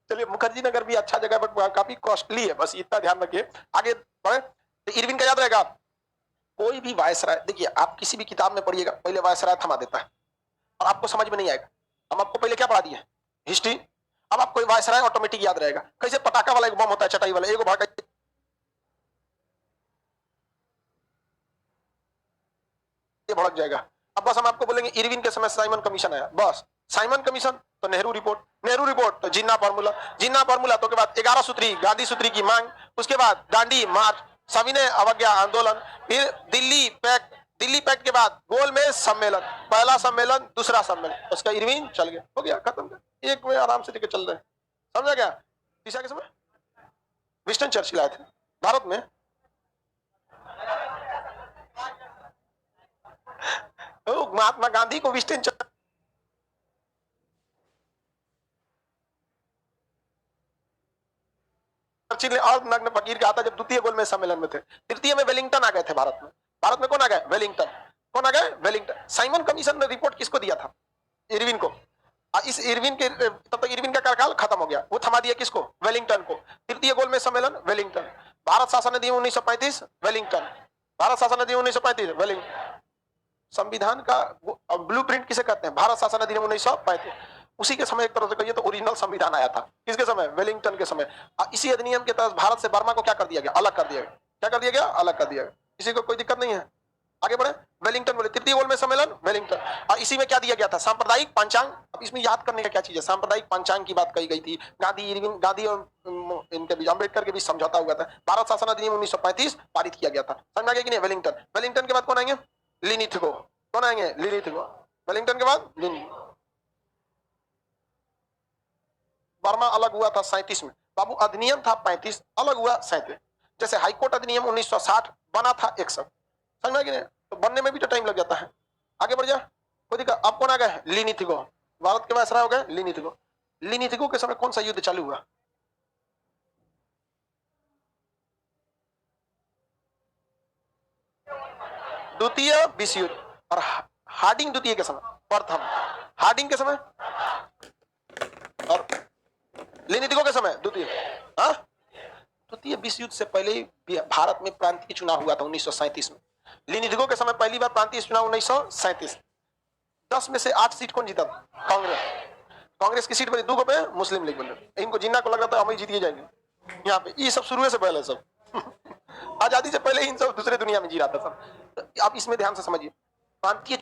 चलिए, मुखर्जी नगर भी अच्छा जगह बट काफी कॉस्टली है, बस इतना ध्यान रखिए। आगे बढ़े तो इरविन का याद रहेगा। कोई भी वायसराय, देखिए आप किसी भी किताब में पढ़िएगा, पहले वायसराय थमा देता है और आपको समझ में नहीं आएगा। हम आपको पहले क्या पढ़ा दिए, हिस्ट्री। अब आपको वायसराय ऑटोमेटिक याद रहेगा। कैसे पटाखा वाला एक बम होता है, चटाई वाला एक भाग भड़क जाएगा। अब बस हम आपको बोलेंगे इरविन के समय साइमन कमीशन आया, बस साइमन कमीशन तो नेहरू रिपोर्ट, नेहरू रिपोर्ट तो जिन्ना फार्मूला, जिन्ना फार्मूला तो के बाद 11 सूत्री, गांधी सूत्री की मांग, उसके बाद दांडी मार्च, सविनय अवज्ञा आंदोलन, फिर दिल्ली पैक्ट, दिल्ली पैक्ट के बाद गोलमेज सम्मेलन, पहला सम्मेलन, दूसरा सम्मेलन, उसका इरविन चल गया, हो गया खत्म। एक में आराम से लेके चल रहे हैं, समझा गया। तीसरा के समय विंस्टन चर्चिल आए थे भारत में। महात्मा गांधी को विंस्टन चर्चिल ने और नग्न फकीर कहा था जब द्वितीय गोलमेज सम्मेलन में थे। तृतीय में वेलिंगटन आ गए थे भारत में। भारत में कौन आ गए, वेलिंगटन। कौन आ गए, वेलिंगटन। साइमन कमीशन ने रिपोर्ट किसको दिया था, इरविन को। इस इरविन के तब तक इरविन का कार्यकाल खत्म हो गया, वो थमा दिया किसको, वेलिंगटन को। तृतीय गोलमेज सम्मेलन वेलिंगटन। भारत शासन अधिनियम 1935 वेलिंगटन, भारत शासन अधिनियम 1935 वेलिंगटन। संविधान का ब्लूप्रिंट किसे कहते हैं, भारत शासन अधिनियम 1935। उसी के समय एक तरह से कहिए तो ओरिजिनल संविधान आया था, किसके समय, वेलिंगटन के समय। इसी अधिनियम के तहत भारत से बर्मा को क्या कर दिया गया, अलग कर दिया गया। क्या कर दिया गया, अलग कर दिया गया। किसी को कोई दिक्कत नहीं है। आगे बढ़े। वेलिंगटन बोले तृतीय गोलमेज सम्मेलन वेलिंगटन, और इसी में क्या दिया गया था, सांप्रदायिक पंचांग। अब इसमें याद करने का क्या चीज है, सांप्रदायिक पंचांग की बात कही गई थी। गांधी और इनके बीच, अम्बेडकर के बीच समझौता हुआ था। भारत शासन अधिनियम 1935 पारित किया गया था। समझ में आ गया कि नहीं। वेलिंगटन, वेलिंगटन के बाद कौन आएंगे, लिनिथगो। कौन आएंगे, लिनिथगो। वेलिंगटन के बाद बर्मा अलग हुआ था 37 में। बाबू अधिनियम था 35, अलग हुआ 37। जैसे हाईकोर्ट अधिनियम 1960 बना था 61। समझ में कि नहीं। तो बनने में भी तो टाइम लग जाता है। आगे बढ़ जा, कोई दिक्कत। अब कौन आ गए, लिनिथगो। भारत के वायसराय हो गए लिनिथगो। लिनिथगो के समय कौन सा युद्ध चालू हुआ, द्वितीय विश्व युद्ध। और हार्डिंग द्वितीय के समय, प्रथम हार्डिंग के समय, और लिनिथगो के समय द्वितीय। हाँ, द्वितीय विश्व युद्ध से पहले ही भारत में प्रांतीय चुनाव हुआ था 1937 में। लिनिथगो के समय पहली बार प्रांतीय चुनाव 1937। 10 में से 8 सीट कौन जीता, कांग्रेस। कांग्रेस की सीट बनी 2 पे मुस्लिम लीग बने। इनको जिन्ना को लग रहा था हम ही जीत जाएंगे। यहाँ पे ये सब शुरू से पहले सब आजादी से पहले इन सब दूसरे दुनिया में जी रहा था सब। तो आप इसमें ध्यान से समझिए, प्रांतीय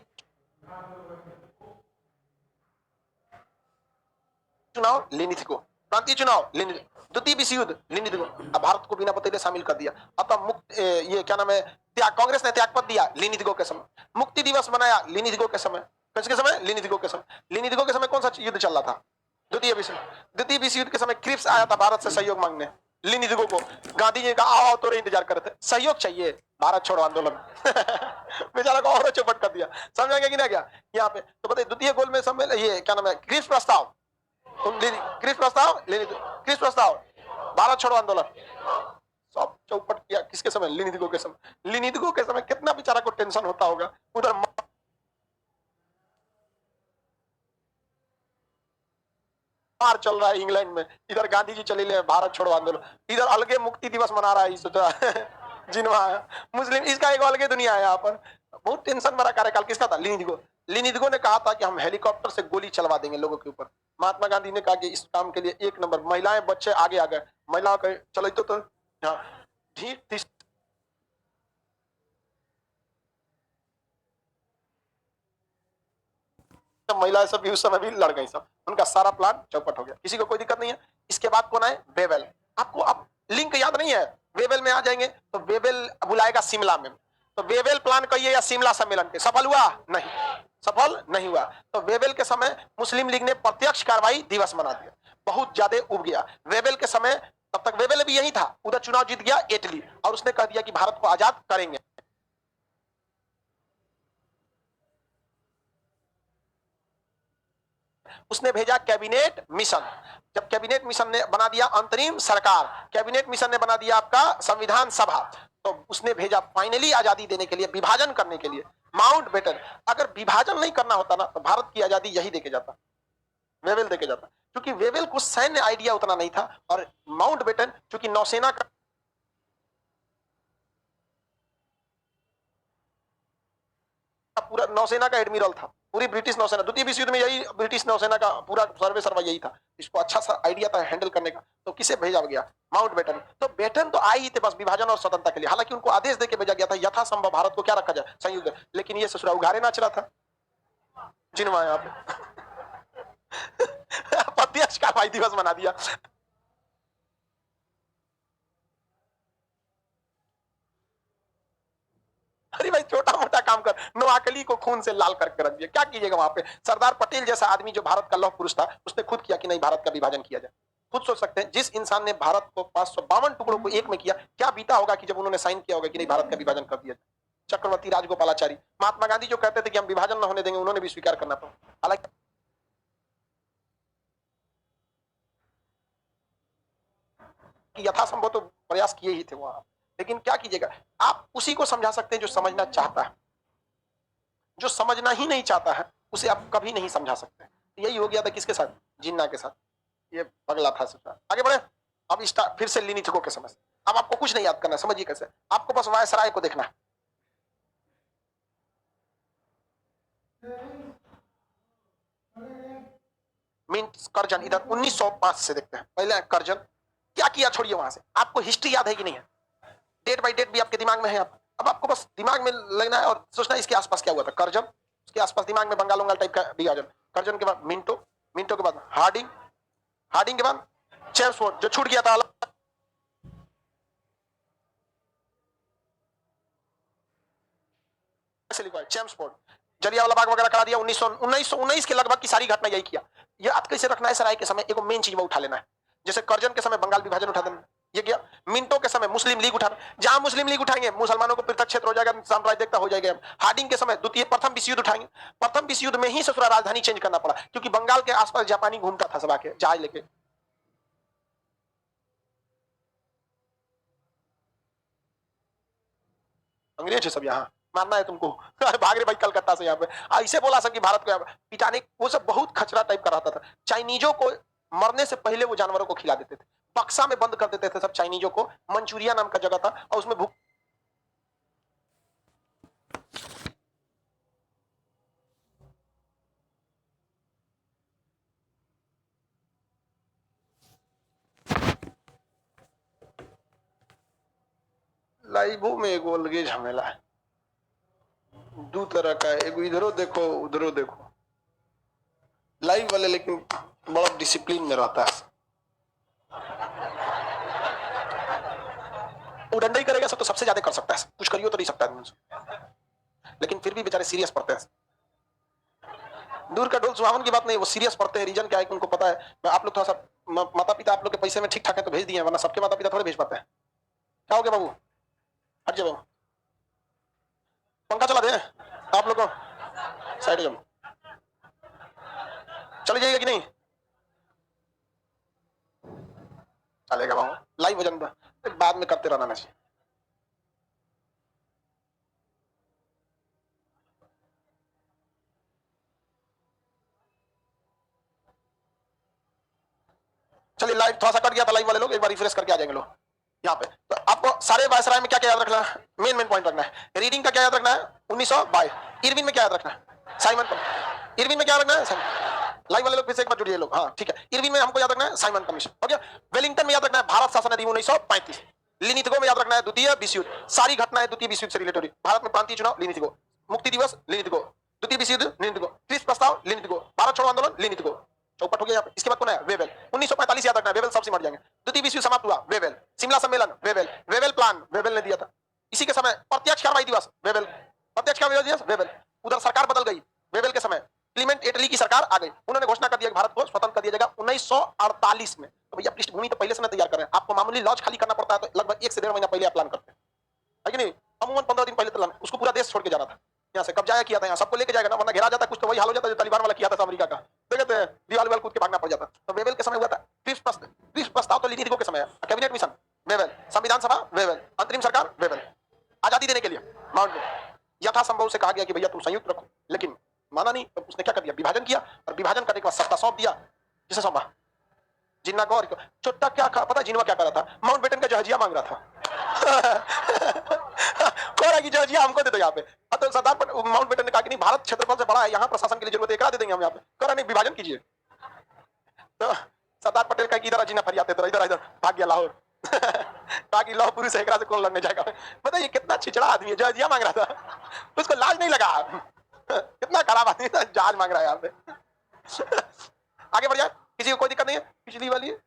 चुनाव लिनिथगो, प्रांतीय चुनाव लिनिथगो, द्वितीय विश्व युद्ध लिनिथगो। अब भारत को बिना बतैले शामिल कर दिया। अतः मुक्त ये क्या नाम है, त्याग, कांग्रेस ने त्यागपत्र दिया लिनिथगो के समय। मुक्ति दिवस मनाया लिनिथगो के समय। किसके समय, लिनिथगो के समय। लिनिथगो के समय कौन सा युद्ध चल रहा था, द्वितीय विश्व युद्ध के समय क्रिप्स आया था भारत से सहयोग मांगने लिनिथगो को। गांधी जी का आओ तो इंतजार कर रहे थे, सहयोग चाहिए भारत छोड़ो आंदोलन बेचारा को और चौपट कर दिया। समझ आ गया कि नहीं गया यहाँ पे। तो बताइए द्वितीय गोल में सम्मेलन, ये क्या नाम है, क्रिप्स प्रस्ताव, क्रिप्स प्रस्ताव, भारत छोड़ो आंदोलन, सब चौपट किया किसके समय, लिनिथगो के समय। लिनिथगो के समय कितना बेचारा को टेंशन होता होगा। उधर मार चल रहा है इंग्लैंड में, इधर गांधी जी चले ले भारत छोड़ो आंदोलन, इधर अलगे मुक्ति दिवस मना रहा है सोचा जिनवा मुस्लिम, इसका एक अलगे दुनिया है यहाँ पर। बहुत टेंशन भरा कार्यकाल किसका था, लिनिथगो। लिनिथगो ने कहा था कि हम हेलीकॉप्टर से गोली चलवा देंगे लोगों के ऊपर। महात्मा गांधी ने कहा कि इस काम के लिए 1 नंबर, महिलाएं बच्चे आगे आ गए। महिलाओं का चलो तो ढीठ महिलाएं सब भी उस समय भी लड़ गई, सब उनका सारा प्लान चौपट हो गया, किसी को कोई दिक्कत नहीं है। इसके बाद कौन आए, वेवेल। आपको अब लिंक याद नहीं है, वेवेल में आ जाएंगे तो वेवेल बुलाएगा शिमला में। तो वेवेल प्लान कहिए या शिमला सम्मेलन के, सफल हुआ नहीं, सफल नहीं हुआ। तो वेवेल के समय मुस्लिम लीग ने प्रत्यक्ष कार्रवाई दिवस मना दिया, बहुत ज्यादा उब गया वेवेल के समय। तब तक वेवेल भी यही था, उधर चुनाव जीत गया इटली, और उसने कह दिया कि भारत को आजाद करेंगे। उसने भेजा कैबिनेट मिशन। जब कैबिनेट मिशन ने बना दिया अंतरिम सरकार, कैबिनेट मिशन ने बना दिया आपका संविधान सभा, तो उसने भेजा फाइनली आजादी देने के लिए, विभाजन करने के लिए माउंट बेटन। अगर विभाजन नहीं करना होता ना तो भारत की आजादी यही देके जाता, वेवेल देके जाता। क्योंकि वेवेल को सैन्य आइडिया उतना नहीं था, और माउंट बेटन चूंकि नौसेना का पूरा नौसेना का एडमिरल था, पूरी ब्रिटिश नौसेना, द्वितीय विश्व युद्ध में यही ब्रिटिश नौसेना का पूरा सर्वे सर्वा यही था, इसको अच्छा सा आइडिया था हैंडल करने का। तो किसे भेजा गया, माउंट बेटन। तो बेटन तो आए ही थे बस विभाजन और स्वतंत्रता के लिए। हालांकि उनको आदेश देके भेजा गया था यथासंभव भारत को क्या रखा जाए, संयुक्त। लेकिन ये ससुरा उघारे नाच रहा था जिनवा यहाँ पे प्रत्यक्ष कार्रवाई दिवस बना दिया। अरे भाई छोटा मोटा काम कर, नोआकली को खून से लाल करके रख दिया, क्या कीजिएगा वहां पे। सरदार पटेल जैसा आदमी जो भारत का लौह पुरुष था, उसने खुद किया कि नहीं भारत का विभाजन किया जाए। खुद सोच सकते हैं जिस इंसान ने भारत को 552 टुकड़ों को एक में किया, क्या बीता होगा कि जब उन्होंने साइन किया होगा कि नहीं भारत का विभाजन कर दिया जाए। चक्रवर्ती राजगोपालाचारी, महात्मा गांधी जो कहते थे कि हम विभाजन न होने देंगे, उन्होंने भी स्वीकार करना पड़ा। हालांकि यथासंभव तो प्रयास किए ही थे वहां, लेकिन क्या कीजिएगा। आप उसी को समझा सकते हैं जो समझना चाहता है, जो समझना ही नहीं चाहता है उसे आप कभी नहीं समझा सकते। यही हो गया था किसके साथ, जिन्ना के साथ। ये पगला था सब। आगे बढ़े। अब स्टार्ट फिर से लिनिथगो के समय। अब आपको कुछ नहीं याद करना, समझिए कैसे, आपको बस वायसराय को देखना है। मीन्स कर्जन, इधर 1905 से देखते हैं। पहले कर्जन क्या किया छोड़िए, वहां से आपको हिस्ट्री याद है कि नहीं है, डेट बाई डेट भी आपके दिमाग में है। आप अब आपको बस दिमाग में लगना है और सोचना है इसके आसपास क्या हुआ था। करजन, उसके आसपास दिमाग में बंगाल टाइप का विभाजन। करजन के बाद मिंटो, मिंटो के बाद हार्डिंग, हार्डिंग के बाद चेम्सफोर्ड जो छूट गया था चेम्सफोर्ड, जलियांवाला बाग वगैरह करा दिया। 1919 के लगभग की सारी घटना यही किया। याद कैसे रखना है सराय के समय एक मेन चीज वो उठा लेना है। जैसे करजन के समय बंगाल विभाजन उठा देना, ये किया। मिंटो के समय मुस्लिम लीग उठाना, जहां मुस्लिम लीग उठाएंगे मुसलमानों को पृथक क्षेत्र हो जाएगा, साम्राज्यता हो जाएगा। हार्डिंग के समय द्वितीय प्रथम विश्व युद्ध उठाएंगे। प्रथम विश्व युद्ध में ही ससुरा राजधानी चेंज करना पड़ा क्योंकि बंगाल के आसपास जापानी घूमता था सभा के जहाज लेके। अंग्रेज है सब यहाँ, मानना है तुमको भाग रहे भाई कलकत्ता से यहाँ पे। ऐसे बोला सब कि भारत को पिटाने, वो सब बहुत खचरा टाइप का रहता था। चाइनीजों को मरने से पहले वो जानवरों को खिला देते थे, बक्सा में बंद कर देते थे सब चाइनीजों को। मंचूरिया नाम का जगह था और उसमें भूख लाइवो में एगो अलगे झमेला है, दो तरह का है, एगो इधरो देखो उधरो देखो। लाइव वाले लेकिन बड़ा डिसिप्लिन में रहता है। उड़ंडई करेगा सब तो सबसे ज्यादा कर सकता है, कुछ करियो तो नहीं सकता है, लेकिन फिर भी बेचारे सीरियस पढ़ते हैं। दूर का ढोल सुहावन की बात नहीं, वो सीरियस पढ़ते हैं। रीजन क्या है उनको पता है। आप लोग थोड़ा सा माता पिता आप लोग के पैसे में ठीक ठाक है तो भेज दिए, वरना सबके माता पिता थोड़े भेज पाते हैं। क्या हो गया बाबू, हट जाओ, पंखा चला दे आप लोग को, साइड जाओ, चले जाइएगा कि नहीं? चलेगा बाबू, लाइव वजन बाद में करते रहना चाहिए। चलिए लाइव थोड़ा सा कट गया था, लाइव वाले लोग एक बार रिफ्रेश करके आ जाएंगे लोग यहाँ पे। तो आपको सारे वायसराय में क्या क्या याद रखना है, मेन मेन पॉइंट रखना है। रीडिंग का क्या याद रखना है, 1922। इरविन में क्या याद रखना है, साइमन। इरविन में क्या रखना है, लाइव वाले लोग फिर से एक बार जुड़िए लोग। हाँ ठीक है, इरविन में हमको याद रखना है साइमन कमीशन हो गया। वेलिंगटन में याद रखना है भारत शासन अधिनियम 1935। लिनिथगो में याद रखना है द्वितीय विश्व युद्ध, सारी घटनाएं द्वितीय विश्व युद्ध से रिलेटेड। भारत में प्रांतीय चुनाव लिनिथगो, मुक्ति दिवस लिनिथगो, द्वितीय विश्व युद्ध लिनिथगो, क्रिस प्रस्ताव लिनिथगो, भारत छोड़ो आंदोलन लिनिथगो। चौपट हो गया यहाँ पे। इसके बाद कौन है, वेवेल। 1945 याद रखना है, वेवेल सबसे मर जाएंगे। द्वितीय विश्व समाप्त हुआ, वेवेल। शिमला सम्मेलन, वेवेल। वेवेल प्लान, वेवेल ने दिया था। इसी के समय प्रत्यक्ष कार्रवाई दिवस, वेवेल। प्रत्यक्ष कार्रवाई दिवस, वेवेल। उधर सरकार बदल गई, वेवेल के समय क्लीमेंट एटली की सरकार आ गई, उन्होंने घोषणा कर दिया कि भारत को स्वतंत्र कर दिया जाएगा 1948 में। तो भैया पृष्ठभूमि तो पहले से ना तैयार करें, आपको मामूली लॉज खाली करना पड़ता है तो लगभग 1 से 1.5 महीना पहले आप प्लान करते हैं, है कि नहीं? अमूमन 15 दिन पहले तो उसको पूरा देश छोड़ के जाना था, यहाँ से कब्जा किया था, यहाँ सबको लेके जाएगा ना, वरना घेरा जाता। कुछ तो वही हाल हो जाता जो तालिबान वाला किया था अमेरिका का, देखते हैं दीवार वाल कूद के भागना पड़ जाता। तो वेवेल के समय हुआ था। क्रिस प्रस्ताव तो लिनिथगो के समय है। Cabinet mission, Wavell. संविधान सभा, वेवेल। अंतरिम सरकार, वेवेल। आजादी देने के लिए माउंट यथासंभव से कहा गया कि भैया तुम संयुक्त रखो, लेकिन माना नहीं। तो उसने क्या कर दिया, विभाजन किया, और विभाजन करने के बाद सत्ता सौंप दिया, किसे सौंपा, जिन्ना गौर को। छोटा क्या पता जिन्ना क्या कर रहा था, माउंट बेटन का जहाजिया मांग रहा था कोरा की जहाजिया हमको दे दो यहाँ पे। तो सरदार माउंट बेटन ने कहा कि नहीं, भारत क्षेत्रफल से बड़ा है, यहाँ प्रशासन के लिए जरूरत है, एकरा दे देंगे हम यहाँ पे। करा नहीं, विभाजन कीजिए। तो सरदार पटेल का इधर अजीना फरियाते थे, इधर इधर भाग गया लाहौर कहा कि लौह पुरुष है, एकरा से कौन लड़ने जाएगा। बताइए कितना छिचड़ा आदमी है, जहाजिया मांग रहा था, उसको लाज नहीं लगा। कितना खराब आदमी था, जहाज मांग रहा है यहाँ पे आगे बढ़ जाए, किसी को कोई दिक्कत नहीं है। पिछली वाली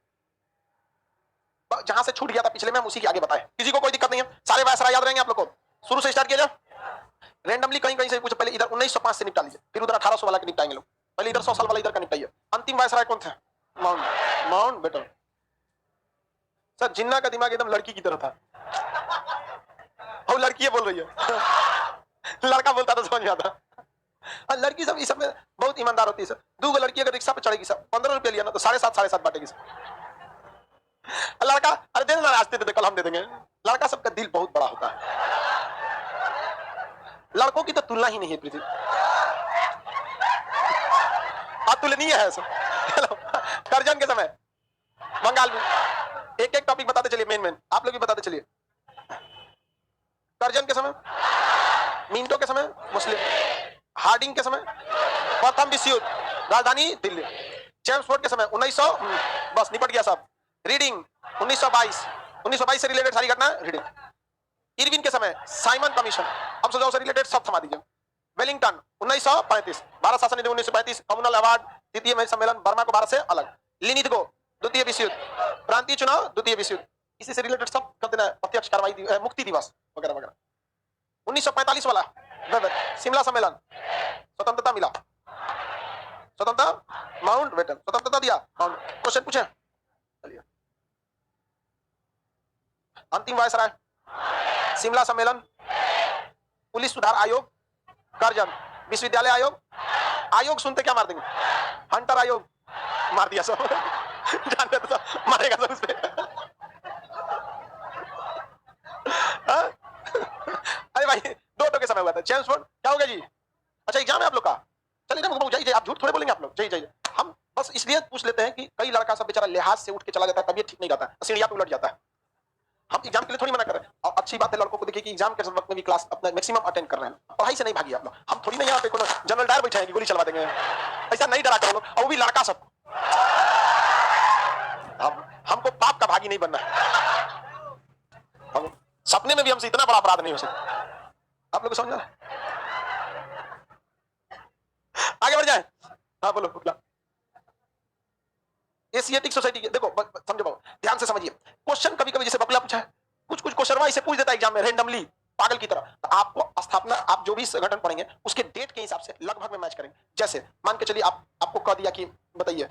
जहां से छूट गया था पिछले में, हम उसी के आगे बताए, किसी को कोई दिक्कत नहीं है। सारे वायसराय याद रहेंगे आप लोग को। शुरू से स्टार्ट किया जाए, रैंडमली कहीं कहीं से पूछो। पहले इधर 1905 से निपटा लीजिए, फिर उधर 1800 वाला के निपटाएंगे लोग। पहले इधर 100 साल वाला इधर का निपटाइए। अंतिम वायसराय कौन थे, माउंट बेटन। सर जिन्ना का दिमाग एकदम लड़की की तरह था, और लड़की बोल रही है लड़का बोलता तो समझ आता। लड़की सब इस सब में बहुत ईमानदार होती है सर। 2 लड़की अगर रिक्शा पे चढ़ेगी सर, 15 रुपया लिया ना तो 7.5 बांटेगी सर। लड़का अरे दे देना, रास्ते दे, कल हम दे देंगे। लड़का सबका दिल बहुत बड़ा होता है, लड़कों की तो तुलना ही नहीं है पृथ्वी, अतुलनीय है सर। करजन के समय बंगाल में एक एक टॉपिक बताते चलिए, मेन आप लोग भी बताते चलिए। करजन के समय, मिंटो के समय मुस्लिम, हार्डिंग के समय प्रथम विश्व युद्ध, राजधानी दिल्ली। चेम्सफोर्ड के समय 1900, बस निपट गया सब। रीडिंग 1922 से रिलेटेड सारी घटना रीडिंग। इरविन के समय साइमन कमीशन, अब सोचो से रिलेटेड सब थमा दीजिए। वेलिंगटन 1935, भारत शासन निधि 1935, कम्युनल अवार्ड, द्वितीय महासम्मेलन सम्मेलन, बर्मा को भारत से अलग, लिनिथगो द्वितीय विश्व युद्ध, प्रांतीय चुनाव द्वितीय विश्व युद्ध, इसी से रिलेटेड सब कर देना, प्रत्यक्ष कार्रवाई, मुक्ति दिवस वगैरह वगैरह। 1945 वाला शिमला सम्मेलन, स्वतंत्रता मिला, स्वतंत्रता माउंट बेटन, स्वतंत्रता दिया माउंट। क्वेश्चन पूछे, चलिए अंतिम वायसराय, शिमला सम्मेलन, पुलिस सुधार आयोग, करजन, विश्वविद्यालय आयोग, आयोग सुनते क्या मार देंगे, हंटर आयोग मार दिया सब जानते तो सब मारेगा सब उस पे अरे भाई दो के समय हुआ था, जेम्स बॉन्ड क्या हो गया जी। अच्छा एग्जाम है आप लोग का, चलिए ना जाइए, आप झूठ थोड़े बोलेंगे आप लोग, जाइए। हम बस इसलिए पूछ लेते हैं कि कई लड़का सब बेचारा लिहाज से उठ के चला जाता है, तबीयत ठीक नहीं रहता है, सीढ़िया पे उलट जाता है। हम एग्जाम के लिए थोड़ी मना कर रहे हैं, और अच्छी बात है लड़कों को देखिए कि एग्जाम के वक्त में भी क्लास अपना मैक्सिमम अटेंड कर रहे हैं, पढ़ाई से नहीं भागिए आप लोग। हम थोड़ी ना यहाँ पे कोनो जनरल डायर बैठे हैं कि गोली चलवा देंगे, ऐसा नहीं डरा करो लोग, और वो भी लड़का सब। हमको पाप का भागी नहीं बनना है, हम सपने में भी हमसे इतना बड़ा अपराध नहीं हो सकता। आप लोग समझ रहे, आगे बढ़ जाए। हाँ बोलो बुकला। एशियाटिक सोसाइटी के देखो समझो बाबू, ध्यान से समझिए। क्वेश्चन कभी कभी जैसे बकला पूछा है, कुछ क्वेश्चन इसे पूछ देता है एग्जाम में रैंडमली पागल की तरह, तो आपको स्थापना, आप जो भी संगठन पढ़ेंगे उसके डेट के हिसाब से लगभग में मैच करेंगे। जैसे मान के चलिए आपको कह दिया कि बताइए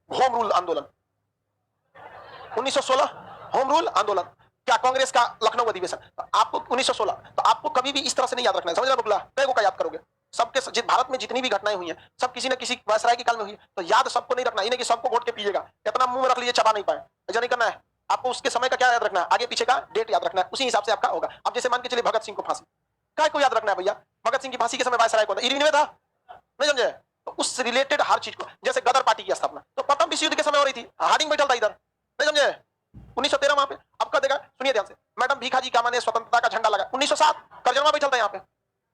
होम रूल आंदोलन 1916, होम रूल आंदोलन क्या कांग्रेस का लखनऊ अधिवेशन, तो आपको 1916, तो आपको कभी भी इस तरह से नहीं याद रखना है, समझ रहे बुकला, कई को का याद करोगे। सबके भारत में जितनी भी घटनाएं हुई हैं सब किसी न किसी वायसराय के काल में हुई है, तो याद सबको नहीं रखना, इन्हें कि सबको घोट के पीजिएगा, इतना मुंह में रख लीजिए चबा नहीं पाए, ऐसा नहीं करना है। आपको उसके समय का क्या याद रखना है, आगे पीछे का डेट याद रखना है, उसी हिसाब से आपका होगा। अब जैसे मान के चलिए भगत सिंह को फांसी, क्या को याद रखना है भैया, भगत सिंह की फांसी के समय वायसराय कौन था, इरविन में था, नहीं समझे। तो उस रिलेटेड हर चीज को, जैसे गदर पार्टी की स्थापना तो प्रथम विश्व युद्ध के समय हो रही थी, हार्डिंग बैठल था इधर, नहीं समझे, 1913 वहां पे। अब कह देगा, सुनिए ध्यान से, मैडम भीखाजी कामा ने स्वतंत्रता का झंडा लगा 1907, करजनवा बैठल था यहाँ पे,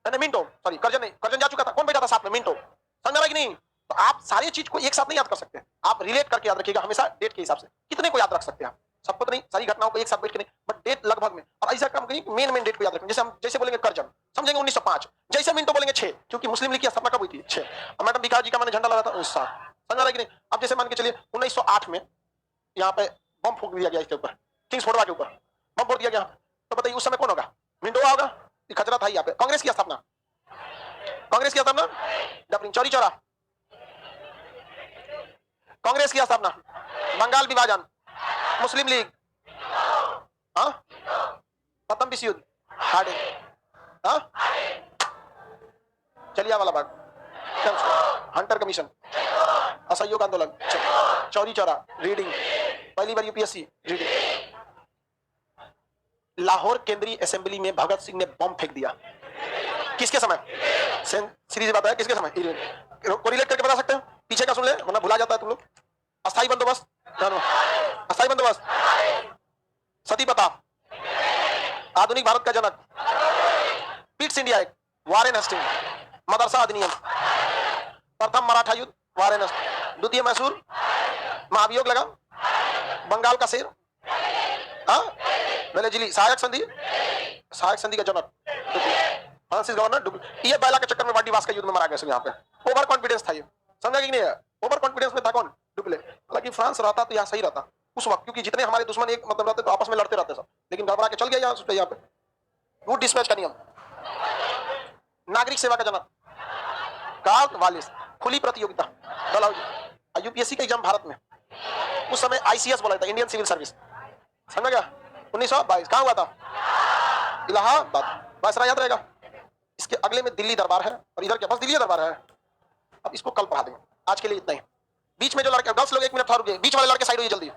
मिंटो, सॉरी करजन नहीं, करजन जा चुका था, कौन बैठा था साथ में, मिंटो, समझ रहा कि नहीं। तो आप सारी चीज को एक साथ नहीं याद कर सकते, आप रिलेट करके याद रखिएगा हमेशा डेट के हिसाब से। कितने को याद रख सकते हैं आप, सबको तो नहीं, सारी घटनाओं को एक साथ बैठ के नहीं, बट डेट लगभग में। और ऐसा काम करिए मेन डेट को याद रखें, जैसे हम जैसे बोलेंगे करजन समझेंगे 1905, जैसे मिंटो बोलेंगे 6, क्योंकि मुस्लिम लीग की स्थापना कब हुई थी 6, और मैडम भीखाजी का मैंने झंडा लगा था 1907, समझ रहा है कि नहीं। अब जैसे मान के चलिए 1908 में यहाँ पे बम फूक दिया गया, इसके ऊपर किंग्स फोर्ट के ऊपर बम फोड़ दिया गया, तो बताइए उस समय कौन होगा, मिंटो होगा, खतरा था यहाँ पे। कांग्रेस की स्थापना, कांग्रेस की स्थापना डबलिंग चौरी चौरा, कांग्रेस की स्थापना, बंगाल विभाजन, मुस्लिम लीग, प्रथम विश्व युद्ध, हार्डिंग, चलिया वाला बाग, हंटर कमीशन, असहयोग आंदोलन, चौरी चौरा, रीडिंग, पहली बार यूपीएससी रीडिंग, लाहौर केंद्रीय असेंबली में भगत सिंह ने बम फेंक दिया, किसके समय, सीरीज बात है, किसके समय, कोरिलेट करके बता सकते हैं, पीछे का सुन ले वरना भुला जाता है तुम लोग। अस्थाई बंदोबस्त, अस्थाई बंदोबस्त, सती प्रथा, आधुनिक भारत का जनक, Pitt's India Act, Warren Hastings, मदरसा अधिनियम, प्रथम मराठा युद्ध, वारेन हेस्टिंग, द्वितीय मैसूर, महाभियोग लगा, बंगाल का शेर, वेलेजिली, सहायक संधि का जनक फ्रांसिस गवर्नर, ये बैला के चक्कर में वाडीवास का युद्ध में मारा गया यहाँ पे। ओवर कॉन्फिडेंस था ये, समझा कि नहीं है, ओवर कॉन्फिडेंस में था कौन, डुप्ले। हालांकि फ्रांस रहता तो यहाँ सही रहता उस वक्त, क्योंकि जितने हमारे दुश्मन एक मतलब रहते तो आपस में लड़ते रहते सब, लेकिन गड़बड़ा के चल गया यहाँ पे। रूट डिस्पैच का नियम, नागरिक सेवा का जनक कार्ल वालिस, खुली प्रतियोगिता, यूपीएससी का एग्जाम भारत में उस समय आईसीएस बोला था, इंडियन सिविल सर्विस, समझ गया, 1922 कहां हुआ था, इलाहाबाद, वायसराय याद रहेगा। इसके अगले में दिल्ली दरबार है, और इधर क्या बस दिल्ली दरबार है। अब इसको कल पढ़ा देंगे, आज के लिए इतना ही। बीच में जो लड़के गर्ल्स लोग 1 मिनट ठहर गए, बीच वाले लड़के साइड हो जल्दी।